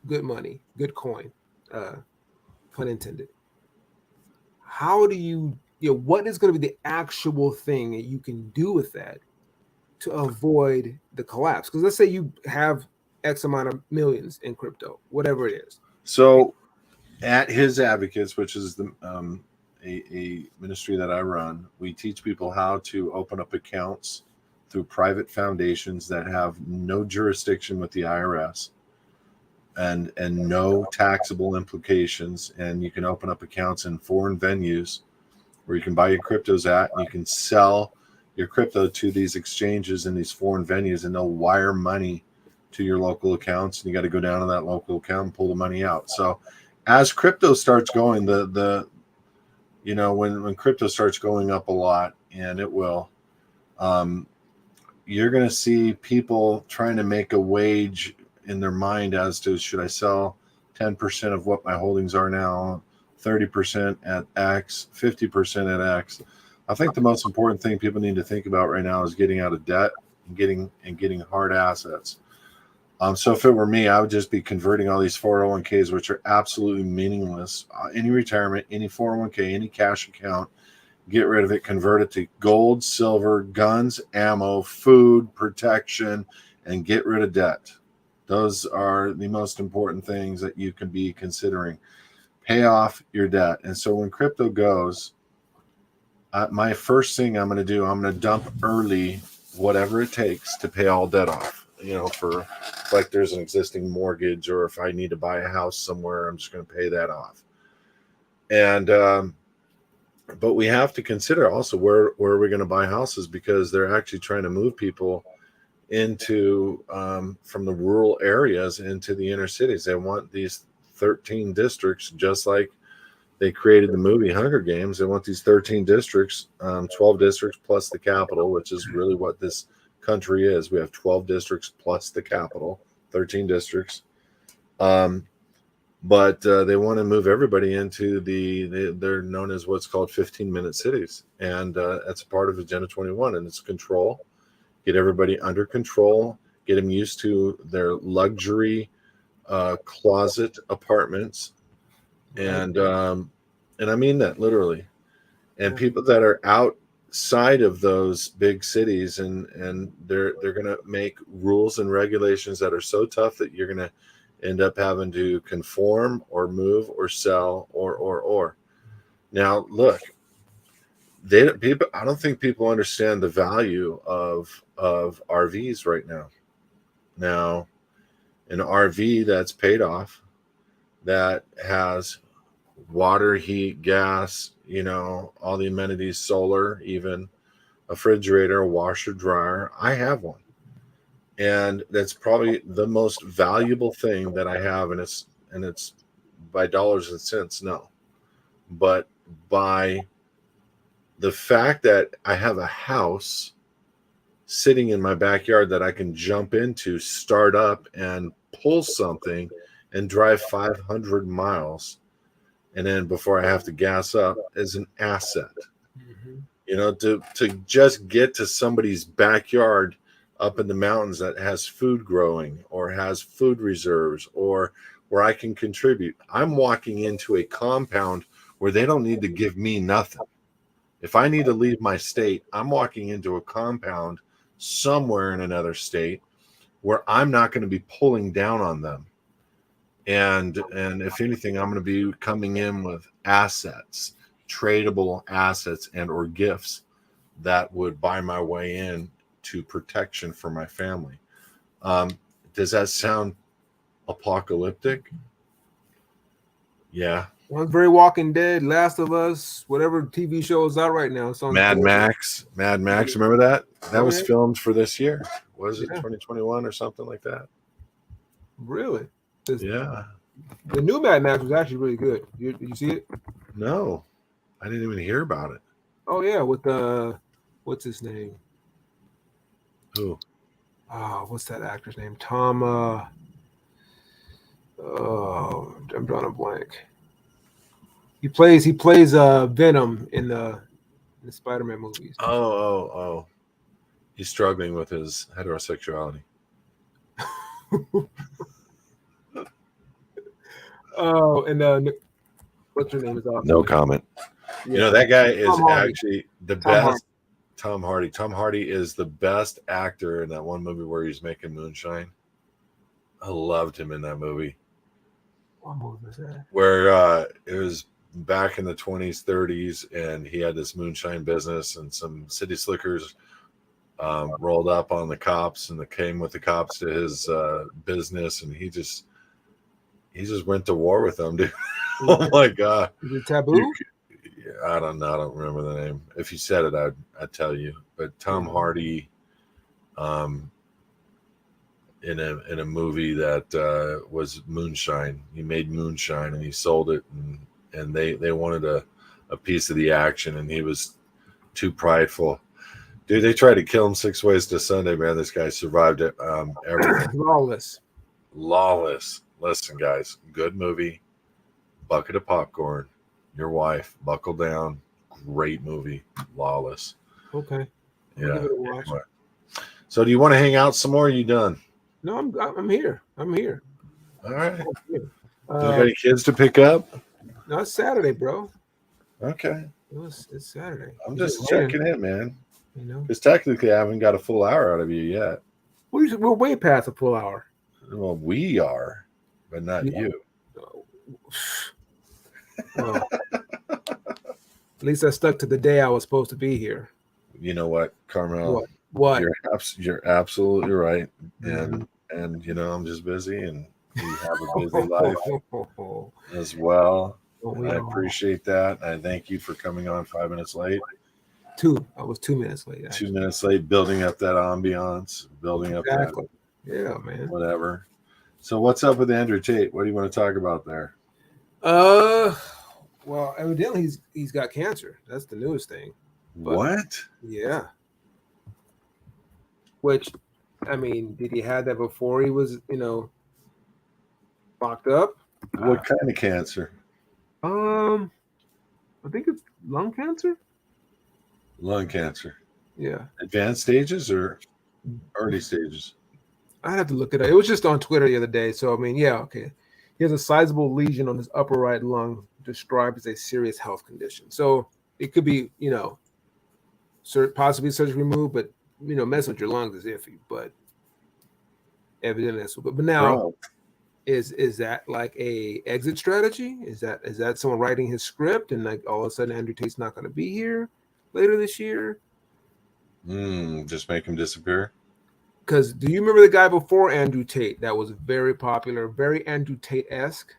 good money, good coin, pun intended. How do you what is going to be the actual thing that you can do with that to avoid the collapse? Because let's say you have X amount of millions in crypto, whatever it is. So at HISadvocates, which is the a ministry that I run, we teach people how to open up accounts through private foundations that have no jurisdiction with the IRS and no taxable implications. And you can open up accounts in foreign venues where you can buy your cryptos at, and you can sell your crypto to these exchanges in these foreign venues, and they'll wire money to your local accounts, and you got to go down to that local account and pull the money out. So as crypto starts going, when crypto starts going up a lot, and it will, you're going to see people trying to make a wage in their mind as to, should I sell 10% of what my holdings are now, 30% at X, 50% at X. I think the most important thing people need to think about right now is getting out of debt and getting hard assets. So if it were me, I would just be converting all these 401ks, which are absolutely meaningless. Any retirement, any 401k, any cash account, get rid of it, convert it to gold, silver, guns, ammo, food, protection, and get rid of debt. Those are the most important things that you can be considering. Pay off your debt. And so when crypto goes, my first thing I'm going to do, I'm going to dump early whatever it takes to pay all debt off. For like there's an existing mortgage, or if I need to buy a house somewhere, I'm just going to pay that off. And but we have to consider also where are we going to buy houses, because they're actually trying to move people into from the rural areas into the inner cities. They want these 13 districts, just like they created the movie Hunger Games. They want these 13 districts, 12 districts plus the capital, which is really what this country is. We have 12 districts plus the capital, 13 districts. But they want to move everybody into they're known as what's called 15-minute cities. And that's a part of Agenda 21, and it's control. Get everybody under control, get them used to their luxury closet apartments. And I mean that literally. And people that are outside of those big cities, and they're going to make rules and regulations that are so tough that you're going to end up having to conform or move or sell or. Now, look, I don't think people understand the value of RVs right now. Now, an RV that's paid off, that has water, heat, gas, all the amenities, solar, even a refrigerator, a washer, dryer. I have one. And that's probably the most valuable thing that I have. And it's by dollars and cents, no. But by the fact that I have a house sitting in my backyard that I can jump into, start up, and pull something and drive 500 miles. And then before I have to gas up, is an asset. To just get to somebody's backyard up in the mountains that has food growing or has food reserves, or where I can contribute. I'm walking into a compound where they don't need to give me nothing. If I need to leave my state, I'm walking into a compound somewhere in another state where I'm not going to be pulling down on them. And if anything, I'm going to be coming in with assets, tradable assets and or gifts that would buy my way in to protection for my family. Does that sound apocalyptic? Yeah. Well, very Walking Dead, Last of Us, whatever TV show is out right now. Mad Max. Remember that? That was filmed for this year. Was it 2021 or something like that? Really? Yeah. The new Mad Max was actually really good. Did you see it? No, I didn't even hear about it. Oh yeah, with what's his name? Who? What's that actor's name? Tom. I'm drawing a blank. He plays Venom in the Spider-Man movies. Oh. He's struggling with his heterosexuality. Oh, and what's her name is awesome. No comment. Yeah. That guy is Tom Hardy. actually the Tom Hardy. best. Tom Hardy. Tom Hardy is the best actor in that one movie where he's making moonshine. I loved him in that movie. What movie was that? Where it was back in the 20s, 30s, and he had this moonshine business, and some city slickers rolled up on the cops, and they came with the cops to his business, and he just went to war with them, dude. Oh my god! Is it Taboo? I don't know. I don't remember the name. If you said it, I'd tell you. But Tom Hardy, in a movie that was moonshine. He made moonshine and he sold it, and they wanted a piece of the action, and he was too prideful. Dude, they tried to kill him 6 ways to Sunday, man. This guy survived it. Everything. Lawless. Listen, guys, good movie. Bucket of popcorn. Your wife, buckle down. Great movie. Lawless. Okay. Yeah. Anyway. So, do you want to hang out some more? Or are you done? No, I'm here. I'm here. All right. You got any kids to pick up? No, it's Saturday, bro. Okay. It's Saturday. I'm just checking in, man. Because Because technically, I haven't got a full hour out of you yet. we're way past a full hour. Well, we are, but not you. Well, at least I stuck to the day I was supposed to be here. You know what, Carmel? What? You're absolutely right, and I'm just busy, and you have a busy life as well. And I appreciate that. I thank you for coming on 5 minutes late. I was 2 minutes late. Actually. 2 minutes late, building up that ambiance, building up that. Yeah, man. Whatever. So what's up with Andrew Tate? What do you want to talk about there? Well, evidently he's got cancer. That's the newest thing. But, what? Yeah. Which, I mean, did he have that before he was, locked up? What kind of cancer? I think it's lung cancer. Lung cancer. Yeah. Advanced stages or early stages? I'd have to look it up. It was just on Twitter the other day. So, I mean, yeah, okay. He has a sizable lesion on his upper right lung, described as a serious health condition. So it could be, possibly surgery removed, but, messing with your lungs is iffy. But evidently that's but now, Bro. Is that like a exit strategy? Is that someone writing his script and like all of a sudden Andrew Tate's not going to be here later this year? Just make him disappear. Because do you remember the guy before Andrew Tate that was very popular, very Andrew Tate-esque?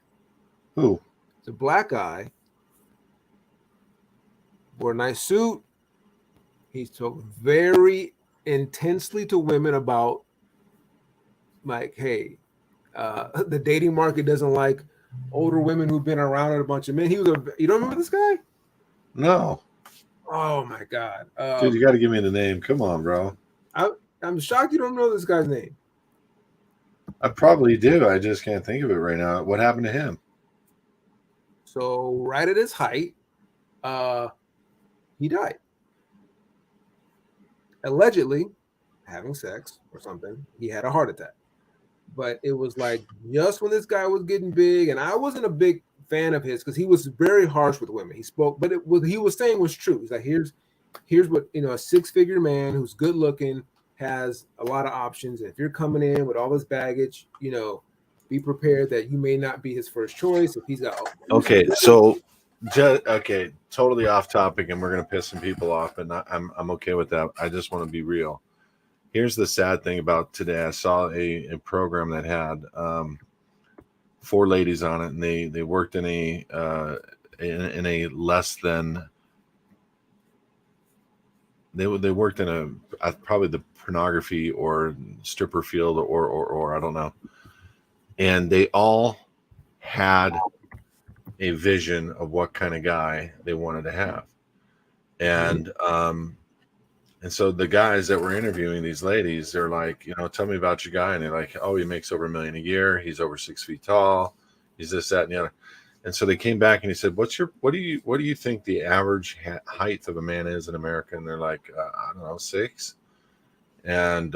Who? It's a black guy. Wore a nice suit. He spoke very intensely to women about like, hey, the dating market doesn't like older women who've been around with a bunch of men. You don't remember this guy? No. Oh my God. Dude, you got to give me the name. Come on, bro. I'm shocked you don't know this guy's name. I probably do. I just can't think of it right now. What happened to him? So right at his height, he died. Allegedly having sex or something. He had a heart attack. But it was like just when this guy was getting big, and I wasn't a big fan of his because he was very harsh with women. He spoke, but what he was saying was true. He's like, here's what, a 6-figure man who's good looking, has a lot of options. And if you're coming in with all this baggage, be prepared that you may not be his first choice. If he's got totally off topic, and we're gonna piss some people off, and I'm okay with that. I just want to be real. Here's the sad thing about today. I saw a program that had 4 ladies on it, and they worked in a less than. They worked in probably the pornography or stripper field or I don't know, and they all had a vision of what kind of guy they wanted to have, and so the guys that were interviewing these ladies, they're like, tell me about your guy, and they're like, oh, he makes over $1 million a year, he's over 6 feet tall, he's this, that, and the other, And so they came back and he said, what do you think the average height of a man is in America? And they're like, I don't know, 6. And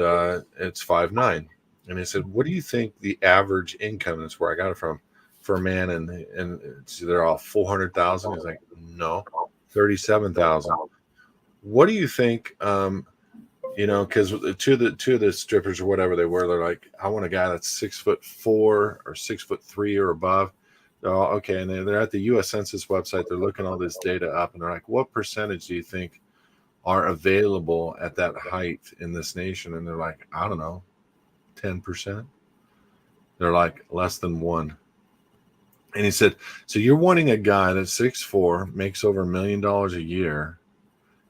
it's 5'9". And he said, what do you think the average income, that's where I got it from, for a man? And they're all 400,000. He's like, no, 37,000. What do you think? Because two of the strippers or whatever they were, they're like, I want a guy that's 6'4" or 6'3" or above. Oh, okay. And they're at the U.S. Census website. They're looking all this data up, and they're like, what percentage do you think are available at that height in this nation? And they're like, I don't know, 10%. They're like, less than 1. And he said, so you're wanting a guy that's 6'4", makes over $1 million a year,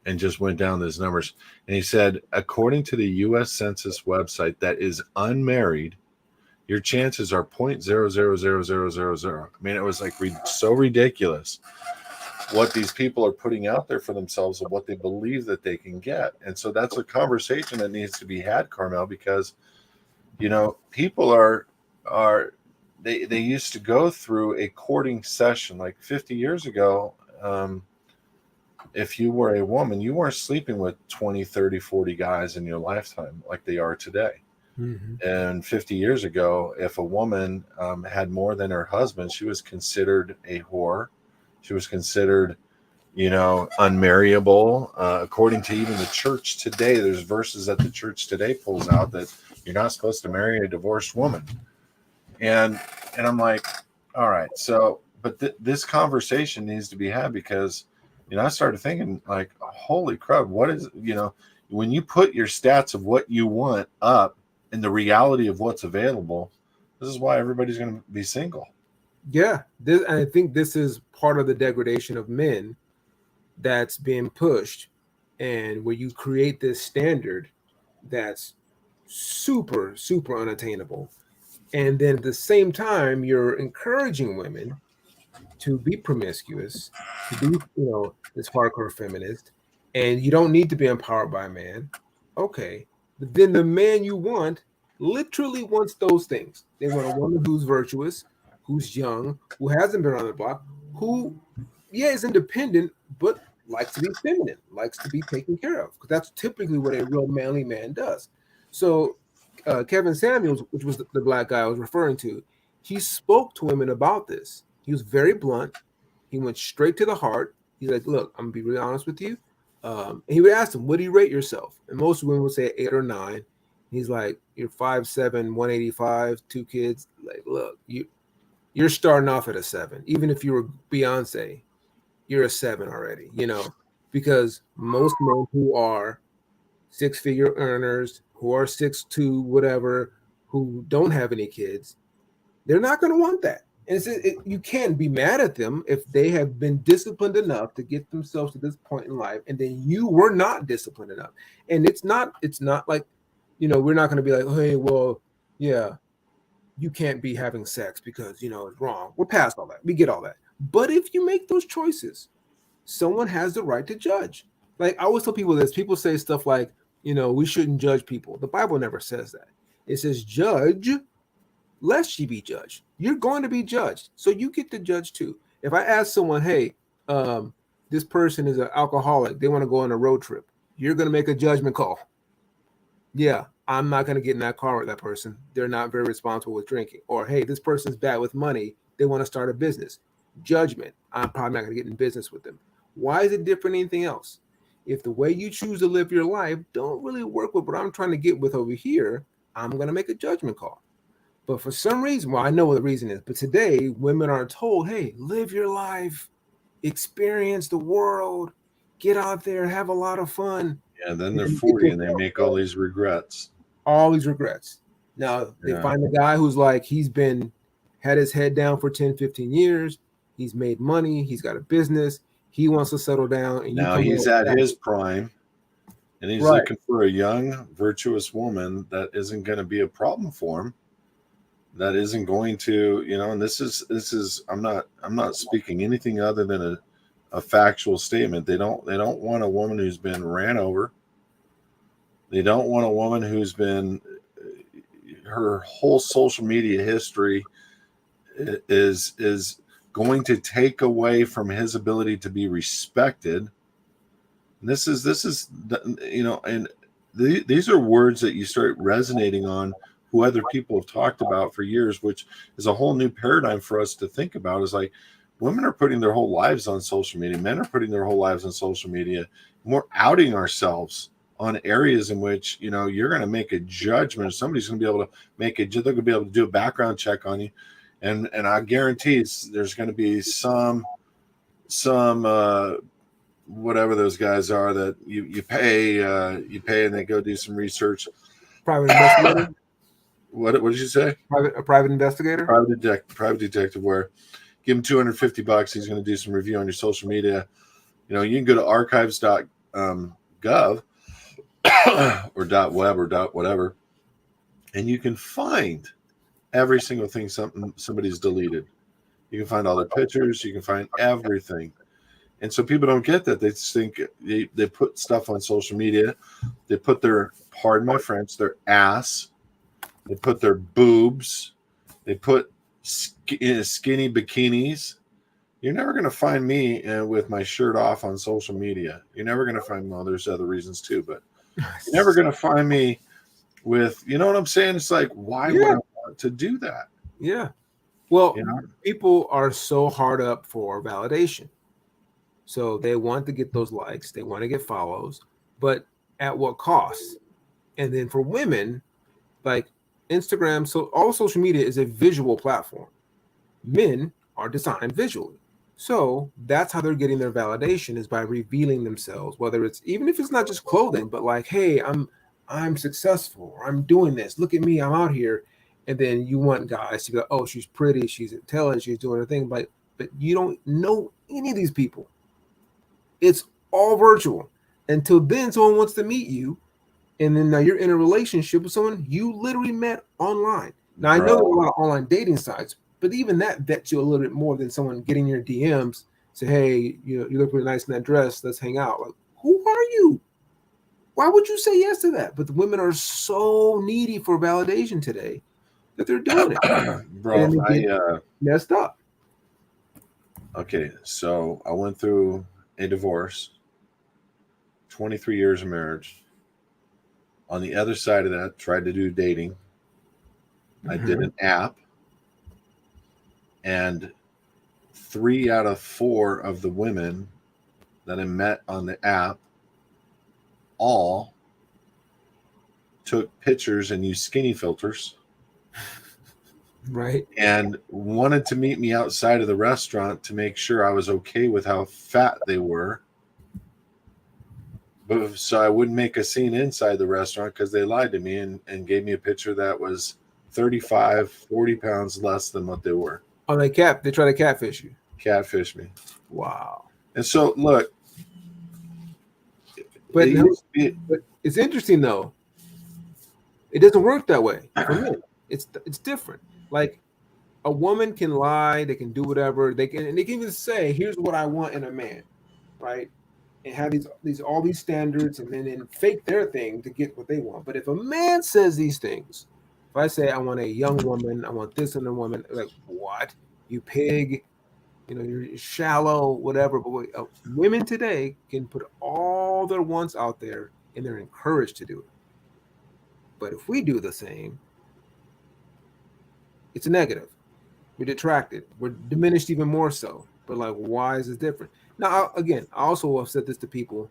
and just went down those numbers. And he said, according to the U.S. Census website, that is unmarried, your chances are 0.000000. I mean, it was like so ridiculous what these people are putting out there for themselves and what they believe that they can get. And so that's a conversation that needs to be had, Carmel, because, people they used to go through a courting session like 50 years ago. If you were a woman, you weren't sleeping with 20, 30, 40 guys in your lifetime like they are today. Mm-hmm. And 50 years ago, if a woman had more than her husband, she was considered a whore. She was considered, unmarriable. According to even the church today, there's verses that the church today pulls out that you're not supposed to marry a divorced woman. And I'm like, all right, so, but this conversation needs to be had because, I started thinking like, holy crap, what is, when you put your stats of what you want up and the reality of what's available, this is why everybody's going to be single. Yeah, I think this is part of the degradation of men that's being pushed, and where you create this standard that's super, super unattainable. And then at the same time, you're encouraging women to be promiscuous, to be, this hardcore feminist, and you don't need to be empowered by a man. Okay. But then the man you want literally wants those things. They want a woman who's virtuous, who's young, who hasn't been on the block, who, is independent, but likes to be feminine, likes to be taken care of. Because that's typically what a real manly man does. So Kevin Samuels, which was the black guy I was referring to, he spoke to women about this. He was very blunt. He went straight to the heart. He's like, look, I'm going to be really honest with you. And he would ask them, what do you rate yourself? And most women would say 8 or 9. He's like, you're 5'7", 185, 2 kids. Like, look, you're starting off at a 7. Even if you were Beyonce, you're a 7 already, because most men who are 6-figure earners, who are 6'2", whatever, who don't have any kids, they're not going to want that. And you can't be mad at them if they have been disciplined enough to get themselves to this point in life, and then you were not disciplined enough. And it's not like, we're not going to be like, hey, well, yeah, you can't be having sex because, it's wrong. We're past all that. We get all that. But if you make those choices, someone has the right to judge. Like I always tell people this, people say stuff like, we shouldn't judge people. The Bible never says that. It says judge lest ye be judged. You're going to be judged. So you get to judge too. If I ask someone, hey, this person is an alcoholic, they want to go on a road trip, you're going to make a judgment call. Yeah, I'm not going to get in that car with that person. They're not very responsible with drinking. Or, hey, this person's bad with money. They want to start a business. Judgment. I'm probably not going to get in business with them. Why is it different than anything else? If the way you choose to live your life don't really work with what I'm trying to get with over here, I'm going to make a judgment call. But for some reason, well, I know what the reason is, but today women are told, hey, live your life, experience the world, get out there, have a lot of fun. Yeah, then they're 40 and they make all these regrets. All these regrets. Now they find a guy who's like, had his head down for 10, 15 years. He's made money. He's got a business. He wants to settle down. And now he's at his prime, and he's looking for a young, virtuous woman that isn't going to be a problem for him. That isn't going to, and this is I'm not speaking anything other than a factual statement. They don't want a woman who's been ran over. They don't want a woman who's been, her whole social media history is going to take away from his ability to be respected. And this is and these are words that you start resonating on, who other people have talked about for years, which is a whole new paradigm for us to think about. Is like, women are putting their whole lives on social media, men are putting their whole lives on social media, and we're outing ourselves on areas in which, you're going to make a judgment. Somebody's going to be able to they're going to be able to do a background check on you. And I guarantee there's going to be some whatever those guys are that you pay and they go do some research. Private investigator. What did you say? A private investigator. Private detective. Where give him $250. He's going to do some review on your social media. You can go to archives.gov or .web or .whatever, and you can find every single thing somebody's deleted. You can find all their pictures. You can find everything. And so people don't get that. They just think they put stuff on social media. They put their, pardon my French, their ass. They put their boobs. They put skinny bikinis. You're never going to find me with my shirt off on social media. You're never going to find, well, there's other reasons too, but you're never going to find me with, you know what I'm saying? It's like, why would I want to do that? Yeah. Well, people are so hard up for validation. So they want to get those likes, they want to get follows, but at what cost? And then for women, like Instagram, so all social media is a visual platform. Men are designed visually. So that's how they're getting their validation, is by revealing themselves, whether it's, even if it's not just clothing, but like, hey, I'm successful, or I'm doing this, look at me, I'm out here. And then you want guys to go, oh, she's pretty, she's intelligent, she's doing her thing, but you don't know any of these people. It's all virtual until then someone wants to meet you. And then now you're in a relationship with someone you literally met online. Now, I know there are a lot of online dating sites, but even that vets you a little bit more than someone getting your DMs, say, hey, you look really nice in that dress, let's hang out. Like, who are you? Why would you say yes to that? But the women are so needy for validation today that they're doing it. Bro, and they get messed up. Okay, so I went through a divorce, 23 years of marriage. On the other side of that, tried to do dating. I did an app, and 3 out of 4 of the women that I met on the app all took pictures and used skinny filters. Right. And wanted to meet me outside of the restaurant to make sure I was okay with how fat they were. But so I wouldn't make a scene inside the restaurant, because they lied to me and gave me a picture that was 35, 40 pounds less than what they were. Oh, they try to catfish you. Catfish me. Wow. And so, look. But it's interesting, though. It doesn't work that way for men. It's different. Like, a woman can lie, they can do whatever, they can even say, here's what I want in a man, right? And have all these standards, and then fake their thing to get what they want. But if a man says these things, if I say I want a young woman, I want this in a woman, like, what? You pig, you're shallow, whatever. But women today can put all their wants out there, and they're encouraged to do it. But if we do the same, it's a negative. We're detracted. We're diminished even more so. But like, why is it different? Now, again, I also have said this to people.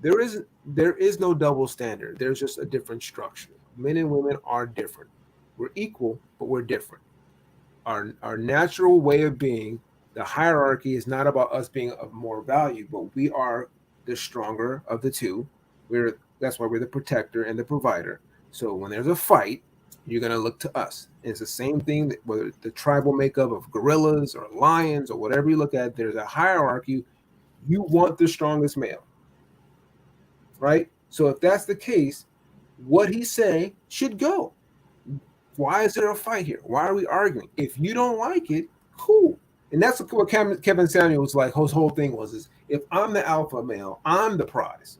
There is no double standard. There's just a different structure. Men and women are different. We're equal, but we're different. Our natural way of being, the hierarchy is not about us being of more value, but we are the stronger of the two. That's why we're the protector and the provider. So when there's a fight, you're going to look to us. And it's the same thing, whether the tribal makeup of gorillas or lions or whatever you look at, there's a hierarchy. You want the strongest male, right? So if that's the case, what he say should go. Why is there a fight here? Why are we arguing? If you don't like it, cool. And that's what Kevin Samuels, like, his whole thing is if I'm the alpha male, I'm the prize.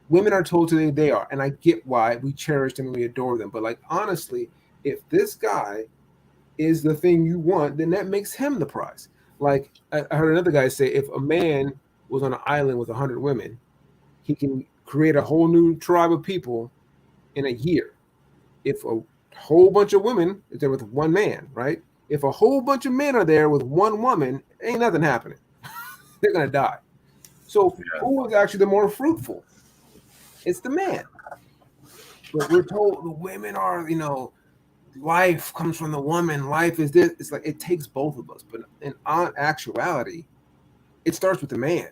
Women are told today they are, and I get why. We cherish them and we adore them. But like, honestly, if this guy is the thing you want, then that makes him the prize. Like I heard another guy say, if a man was on an island with 100 women, he can create a whole new tribe of people in a year. If a whole bunch of women is there with one man, right? If a whole bunch of men are there with one woman, ain't nothing happening. They're gonna die. So who is actually the more fruitful? It's the man. But we're told the women are, life comes from the woman. Life is this. It's like it takes both of us. But in actuality, it starts with the man.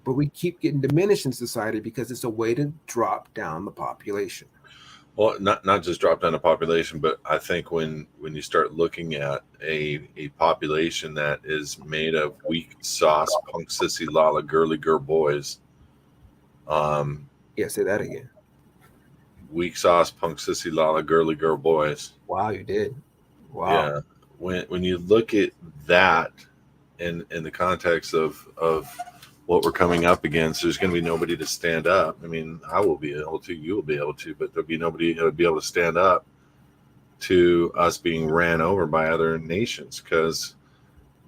But we keep getting diminished in society because it's a way to drop down the population. Well, not just drop down the population, but I think when you start looking at a population that is made of weak sauce, punk sissy lala, girly girl boys. Yeah, say that again. Weak sauce, punk sissy lala, girly girl boys. Wow, you did. Wow. Yeah. When you look at that in the context of what we're coming up against, there's going to be nobody to stand up. I mean, I will be able to, you will be able to, but there'll be nobody that will be able to stand up to us being ran over by other nations, because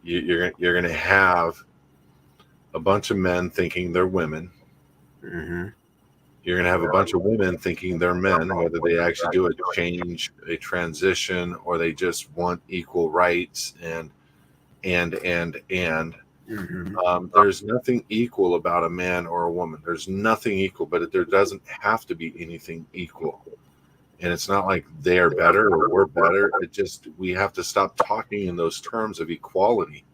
you're going to have a bunch of men thinking they're women. Mm-hmm. You're going to have a bunch of women thinking they're men, whether they actually do a change, a transition, or they just want equal rights and. Mm-hmm. There's nothing equal about a man or a woman. There's nothing equal, but there doesn't have to be anything equal. And it's not like they are better or we're better. It just, we have to stop talking in those terms of equality.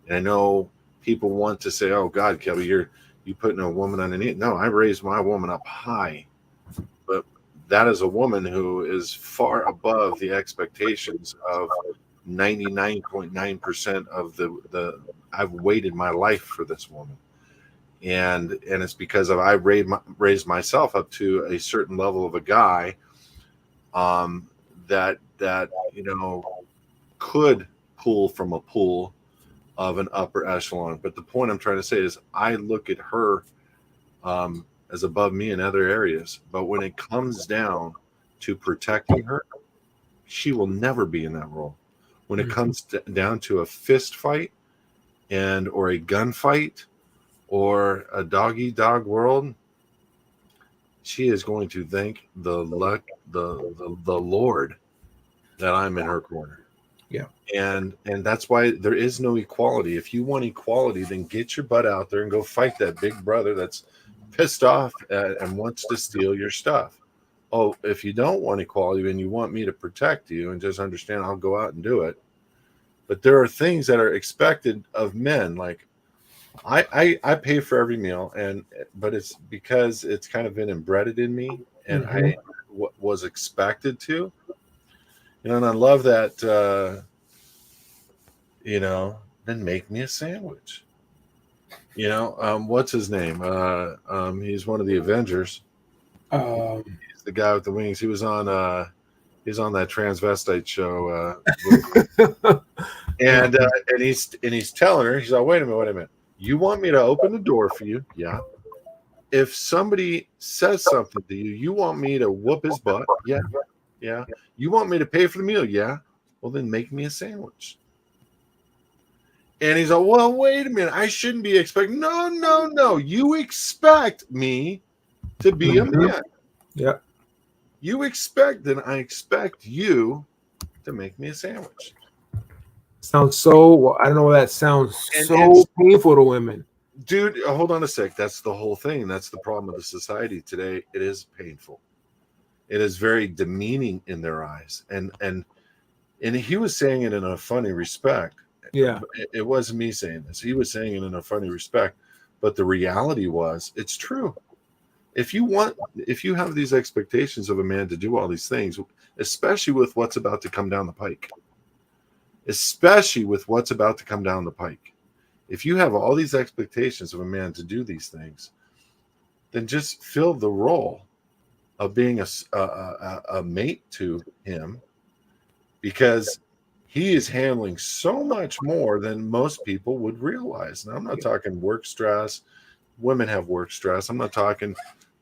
And I know people want to say, "Oh God, Kelly, you putting a woman underneath." No, I raised my woman up high, but that is a woman who is far above the expectations of 99.9% of the I've waited my life for this woman, and it's because of I raised myself up to a certain level of a guy that could pull from a pool of an upper echelon. But the point I'm trying to say is I look at her as above me in other areas, but when it comes down to protecting her, she will never be in that role. When it comes down to a fist fight or a gunfight or a dog-eat-dog world, she is going to thank the Lord that I'm in her corner. Yeah. And that's why there is no equality. If you want equality, then get your butt out there and go fight that big brother that's pissed off and wants to steal your stuff. Oh, if you don't want equality and you want me to protect you, and just understand, I'll go out and do it. But there are things that are expected of men. Like I pay for every meal, but it's because it's kind of been embedded in me, and I was expected to. And I love that. Then make me a sandwich. What's his name? He's one of the Avengers. He's the guy with the wings. He was on that transvestite show, and he's telling her, he's like, wait a minute. You want me to open the door for you? Yeah. If somebody says something to you, you want me to whoop his butt? Yeah. Yeah. You want me to pay for the meal? Yeah. Well, then make me a sandwich. And he's like, well, wait a minute. I shouldn't be expecting. No. You expect me to be a man. Yeah. You expect, then I expect you to make me a sandwich. Sounds so, well, I don't know why that sounds so painful to women. Dude, hold on a sec. That's the whole thing. That's the problem of the society today. It is painful. It is very demeaning in their eyes. And he was saying it in a funny respect. Yeah. It wasn't me saying this. He was saying it in a funny respect. But the reality was, it's true. If you have these expectations of a man to do all these things, especially with what's about to come down the pike, if you have all these expectations of a man to do these things, then just fill the role of being a mate to him, because he is handling so much more than most people would realize. Now, I'm not talking work stress. Women have work stress. I'm not talking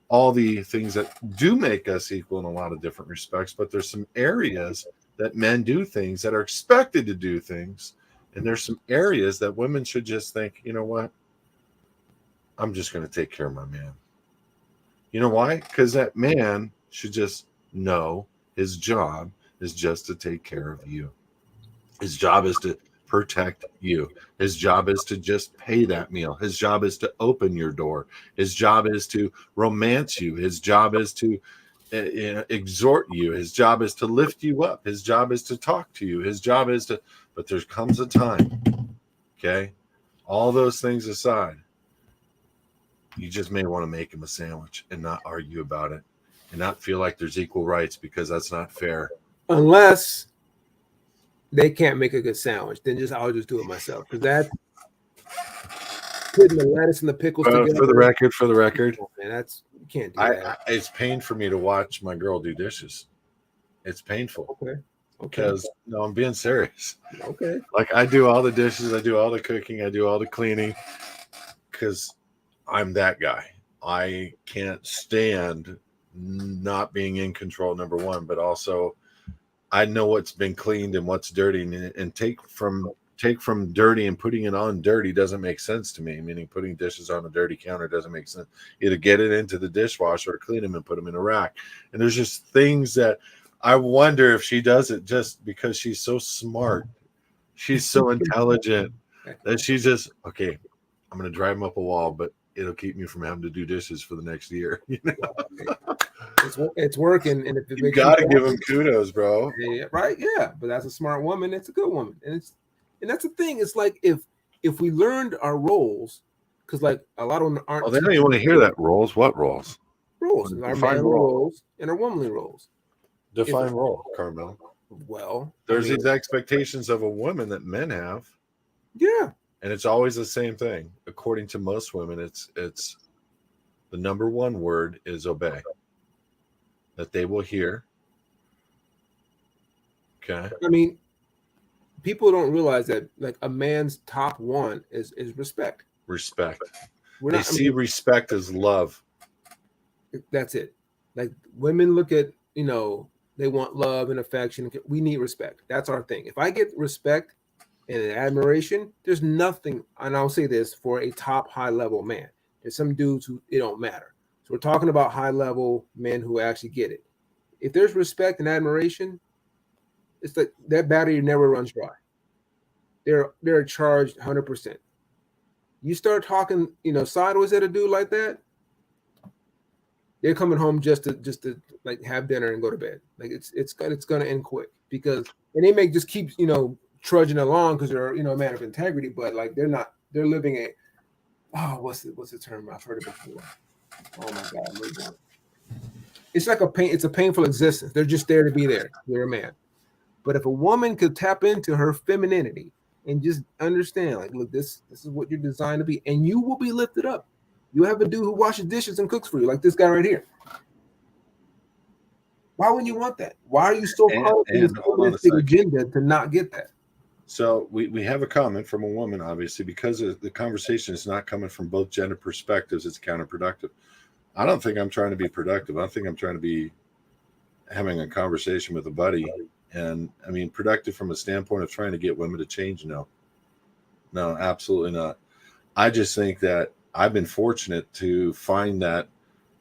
all the things that do make us equal in a lot of different respects, but there's some areas that men do things that are expected to do things And there's some areas that women should just think, you know what? I'm just going to take care of my man. You know why? Because that man should just know his job is just to take care of you. His job is to protect you. His job is to just pay that meal. His job is to open your door. His job is to romance you. His job is to exhort you. His job is to lift you up. His job is to talk to you. His job is to, but there comes a time, okay? All those things aside, you just may want to make him a sandwich and not argue about it and not feel like there's equal rights, because that's not fair. Unless they can't make a good sandwich, then I'll just do it myself, because that putting the lettuce and the pickles together. For the record, man, you can't do that. It's pain for me to watch my girl do dishes. It's painful. Okay. Because no, I'm being serious. Okay. Like, I do all the dishes, I do all the cooking, I do all the cleaning, because I'm that guy. I can't stand not being in control, number one, but also I know what's been cleaned and what's dirty, and take from dirty and putting it on dirty doesn't make sense to me. Meaning, putting dishes on a dirty counter doesn't make sense. Either get it into the dishwasher or clean them and put them in a rack. And there's just things that I wonder if she does it just because she's so smart. She's so intelligent that she's just, okay, I'm going to drive them up a wall, but it'll keep me from having to do dishes for the next year. You know? It's working, and if you got to give them kudos, bro. Yeah, right? Yeah, but that's a smart woman. It's a good woman, and that's the thing. It's like if we learned our roles, because like a lot of them aren't. Oh, they don't even want to hear that. Roles? What roles? Roles. Our manly roles and our womanly roles. Define role, Carmel. Well, there's these expectations of a woman that men have. Yeah. And it's always the same thing. According to most women, it's the number one word is obey. That they will hear. Okay. I mean, people don't realize that like a man's top one is respect. Respect. They see respect as love. That's it. Like, women look at, they want love and affection. We need respect. That's our thing. If I get respect and admiration, there's nothing, and I'll say this for a top high level man. There's some dudes who it don't matter. So we're talking about high level men who actually get it. If there's respect and admiration, it's like that battery never runs dry. They're charged 100%. You start talking, sideways at a dude like that, they're coming home just to like have dinner and go to bed. Like it's gonna end quick, and they may just keep trudging along because they're a man of integrity, but like they're living what's the term? I've heard it before. Oh my God, it's like it's a painful existence. They're just there to be there. They're a man. But if a woman could tap into her femininity and just understand, like, look, this is what you're designed to be, and you will be lifted up. You have a dude who washes dishes and cooks for you, like this guy right here. Why wouldn't you want that? Why are you so caught up in this feministic agenda to not get that? So we have a comment from a woman, obviously, because the conversation is not coming from both gender perspectives. It's counterproductive. I don't think I'm trying to be productive. I think I'm trying to be having a conversation with a buddy. And I mean, productive from a standpoint of trying to get women to change. No, absolutely not. I just think that I've been fortunate to find that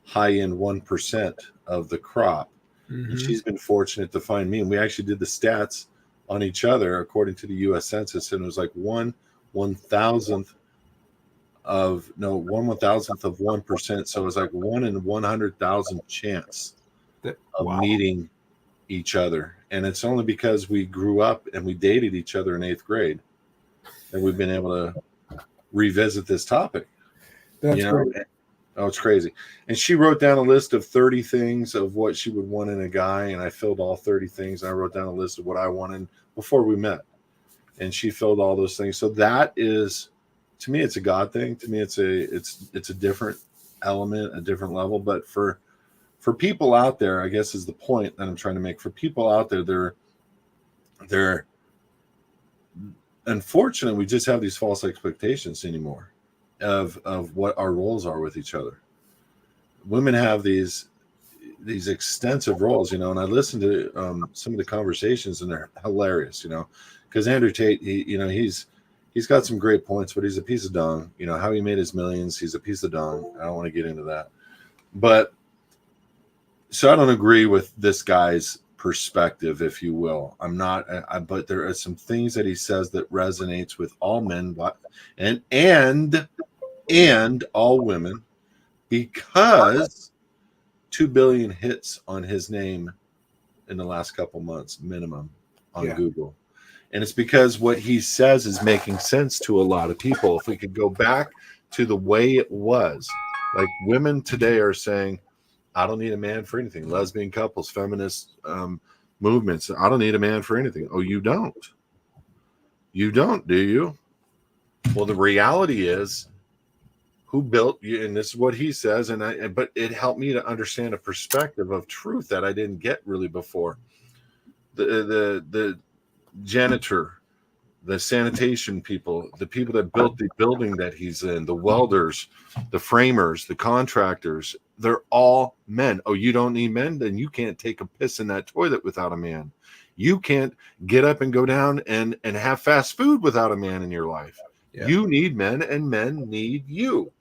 high-end 1% of the crop. Mm-hmm. And she's been fortunate to find me. And we actually did the stats on each other according to the U.S. Census. And it was like 1/1000th of 1/1000th. So it was like 1 in 100,000 chance of meeting each other. And it's only because we grew up and we dated each other in 8th grade that we've been able to revisit this topic. That's great. Oh, it's crazy. And she wrote down a list of 30 things of what she would want in a guy, and I filled all 30 things. And I wrote down a list of what I wanted before we met, and she filled all those things. So that is, to me, it's a God thing. To me, it's a different element, a different level. But for people out there, I guess is the point that I'm trying to make. For people out there, they're unfortunate. We just have these false expectations anymore of what our roles are with each other. Women have these extensive roles, and I listen to some of the conversations, and they're hilarious, because Andrew Tate, he's got some great points, but he's a piece of dung. How he made his millions, he's a piece of dung. I don't want to get into that. But so I don't agree with this guy's perspective, if you will. I'm not, but there are some things that he says that resonates with all men, and all women, because 2 billion hits on his name in the last couple months minimum on Google. And it's because what he says is making sense to a lot of people. If we could go back to the way it was, like women today are saying, I don't need a man for anything. Lesbian couples, feminist movements, I don't need a man for anything. Oh, you don't? You don't, do you? Well, the reality is, who built you? And this is what he says. But it helped me to understand a perspective of truth that I didn't get really before. The janitor, the sanitation people, the people that built the building that he's in, the welders, the framers, the contractors, they're all men. Oh, you don't need men? Then you can't take a piss in that toilet without a man. You can't get up and go down and have fast food without a man in your life. Yeah. You need men, and men need you.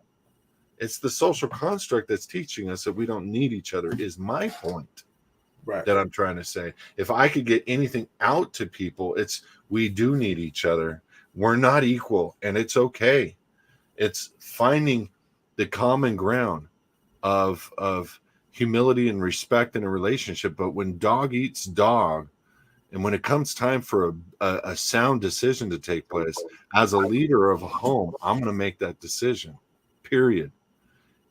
It's the social construct that's teaching us that we don't need each other, is my point. Right. That I'm trying to say. If I could get anything out to people, it's we do need each other. We're not equal, and it's okay. It's finding the common ground of humility and respect in a relationship. But when dog eats dog, and when it comes time for a sound decision to take place, as a leader of a home, I'm going to make that decision, period.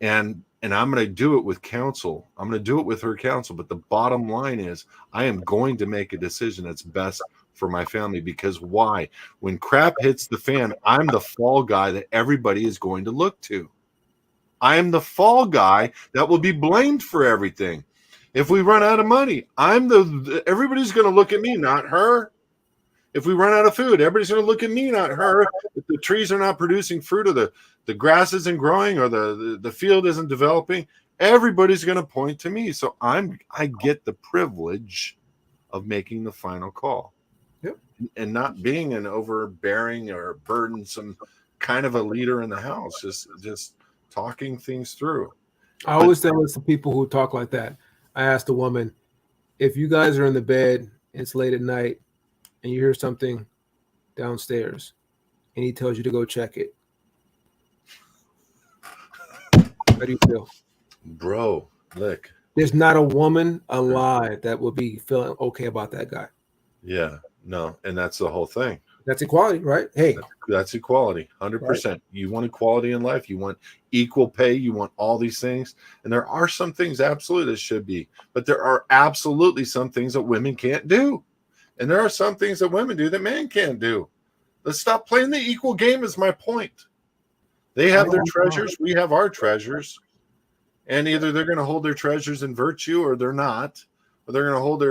And I'm going to do it with counsel. I'm going to do it with her counsel. But the bottom line is I am going to make a decision that's best for my family. Because why? When crap hits the fan, I'm the fall guy that everybody is going to look to. I am the fall guy that will be blamed for everything. If we run out of money, everybody's going to look at me, not her. If we run out of food, everybody's going to look at me, not her. If the trees are not producing fruit, or the grass isn't growing, or the field isn't developing, everybody's going to point to me. So I get the privilege of making the final call. Yep. And not being an overbearing or burdensome kind of a leader in the house, just talking things through. I always tell this to people who talk like that. I asked a woman, if you guys are in the bed, it's late at night, and you hear something downstairs, and he tells you to go check it, how do you feel? Bro, look. There's not a woman alive that will be feeling okay about that guy. Yeah, no, and that's the whole thing. That's equality, right? Hey. That's equality, 100%. Right. You want equality in life. You want equal pay. You want all these things. And there are some things absolutely that should be. But there are absolutely some things that women can't do. And there are some things that women do that men can't do. Let's stop playing the equal game is my point. They have their treasures. We have our treasures. And either they're going to hold their treasures in virtue or they're not. Or they're going to hold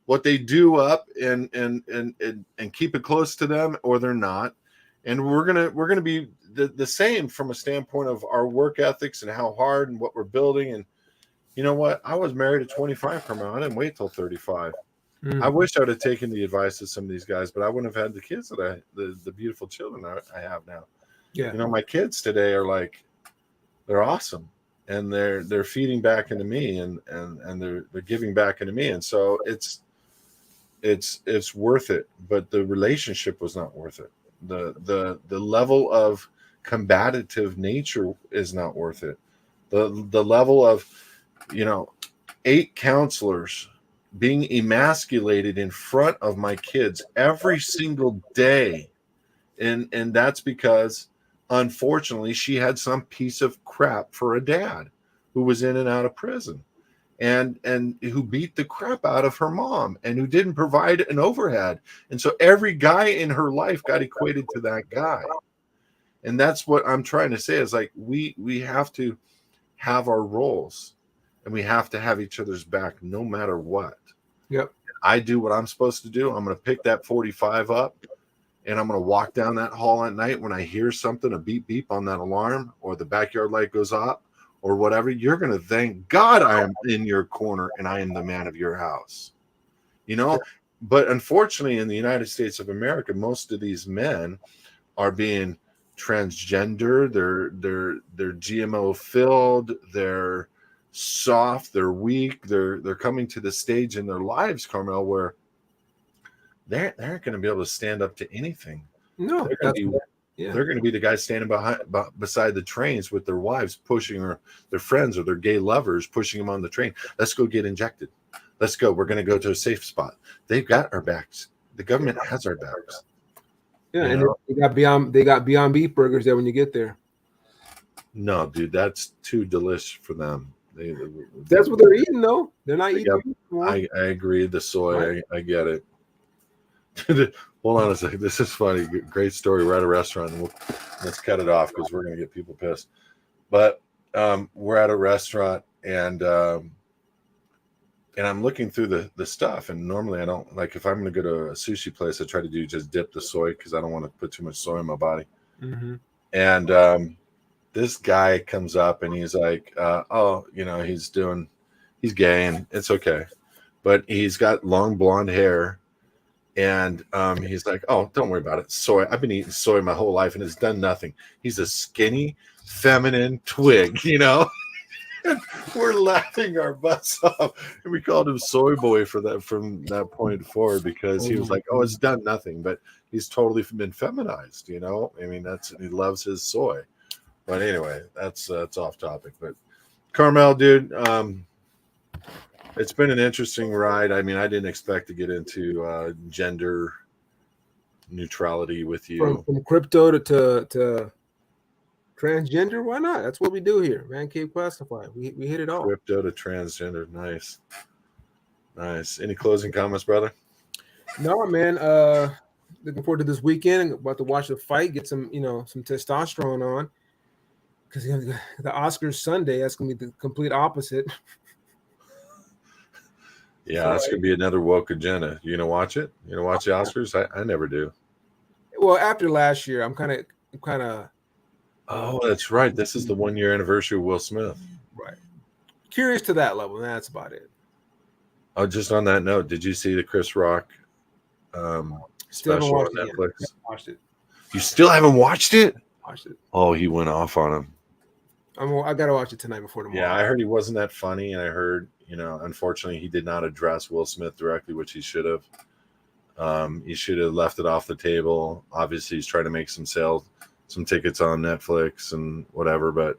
what they do up and keep it close to them, or they're not. And we're gonna be the same from a standpoint of our work ethics and how hard and what we're building. And you know what? I was married at 25, Carmel. I didn't wait till 35. I wish I would have taken the advice of some of these guys, but I wouldn't have had the kids that the beautiful children I have now. Yeah. My kids today are like, they're awesome. And they're feeding back into me and they're giving back into me. And so it's worth it, but the relationship was not worth it. The level of combative nature is not worth it. The level of 8 counselors being emasculated in front of my kids every single day, and that's because unfortunately she had some piece of crap for a dad who was in and out of prison. And who beat the crap out of her mom and who didn't provide an overhead. And so every guy in her life got equated to that guy. And that's what I'm trying to say is like, we have to have our roles and we have to have each other's back no matter what. Yep. I do what I'm supposed to do. I'm going to pick that 45 up and I'm going to walk down that hall at night. When I hear something, a beep, beep on that alarm or the backyard light goes up, or whatever, you're going to thank God I am in your corner and I am the man of your house. but unfortunately, in the United States of America, most of these men are being transgender. They're GMO filled. They're soft. They're weak. They're coming to the stage in their lives, Carmel, where they aren't going to be able to stand up to anything. No, They're going to be the guys standing beside the trains with their wives pushing, or their friends or their gay lovers pushing them on the train. Let's go get injected. Let's go. We're going to go to a safe spot. They've got our backs. The government has our backs. Yeah, and they got Beyond Beef burgers there when you get there. No, dude, that's too delicious for them. That's what they're eating, though. They're not eating. I agree. The soy, right. I get it. Hold on a second. This is funny. Great story. We're at a restaurant, and let's cut it off because we're going to get people pissed. But we're at a restaurant, and I'm looking through the stuff. And normally I don't, like, if I'm going to go to a sushi place, I try to do just dip the soy because I don't want to put too much soy in my body. Mm-hmm. And this guy comes up and he's like, oh, you know, he's gay and it's okay. But he's got long blonde hair. And he's like, oh, don't worry about it. Soy. I've been eating soy my whole life and it's done nothing. He's a skinny, feminine twig, you know? And we're laughing our butts off. And we called him Soy Boy from that point forward because he was like, oh, it's done nothing. But he's totally been feminized, you know? I mean, he loves his soy. But anyway, that's off topic. But Carmel, dude, it's been an interesting ride. I mean, I didn't expect to get into gender neutrality with you. From crypto to transgender, why not? That's what we do here. Mancave Classified. We hit it all. Crypto to transgender. Nice. Any closing comments, brother? No, man. Looking forward to this weekend. About to watch the fight, get some testosterone on. Because the Oscars Sunday, that's gonna be the complete opposite. Yeah, that's gonna be another woke agenda. You gonna watch it? You gonna watch the Oscars? I never do. Well, after last year, I'm kind of. Oh, that's right. This is the 1 year anniversary of Will Smith. Right. Curious to that level. That's about it. Oh, just on that note, did you see the Chris Rock special on Netflix? Watched it. You still haven't watched it? Watched it. Oh, he went off on him. I gotta watch it tonight before tomorrow. Yeah, I heard he wasn't that funny, and I heard, unfortunately, he did not address Will Smith directly, which he should have. He should have left it off the table. Obviously, he's trying to make some tickets on Netflix and whatever, but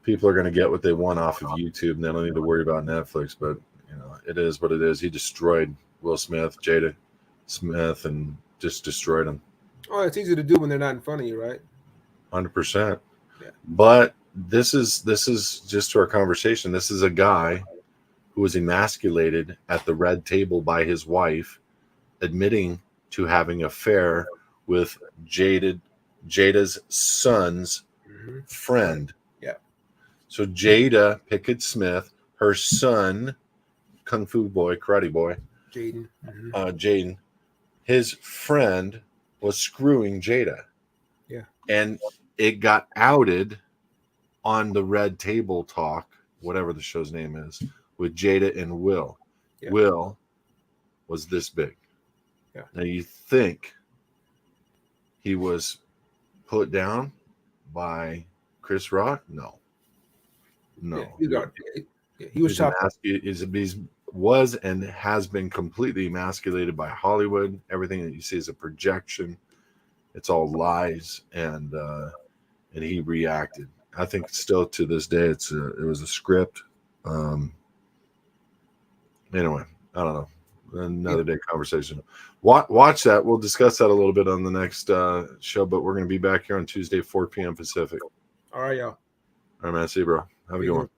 people are going to get what they want off of YouTube, and they don't need to worry about Netflix. But it is what it is. He destroyed Will Smith, Jada Smith, and just destroyed him. Oh, it's easy to do when they're not in front of you, right? 100%. Yeah. But this is just to our conversation. This is a guy who was emasculated at the red table by his wife, admitting to having an affair with Jada's son's friend. Yeah. So Jada Pickett Smith, her son, Kung Fu boy, karate boy, Jaden. Jaden, his friend was screwing Jada. Yeah. And it got outed on the Red Table Talk, whatever the show's name is, with Jada and Will. Yeah. Will was this big. Yeah. Now you think he was put down by Chris Rock? No. Yeah, he was chopped. Was and has been completely emasculated by Hollywood. Everything that you see is a projection. It's all lies, and he reacted. I think still to this day, it was a script. Anyway, I don't know. Another day conversation. Watch that. We'll discuss that a little bit on the next show, but we're going to be back here on Tuesday, 4 p.m. Pacific. All right, y'all. All right, man. See you, bro. Have a good one.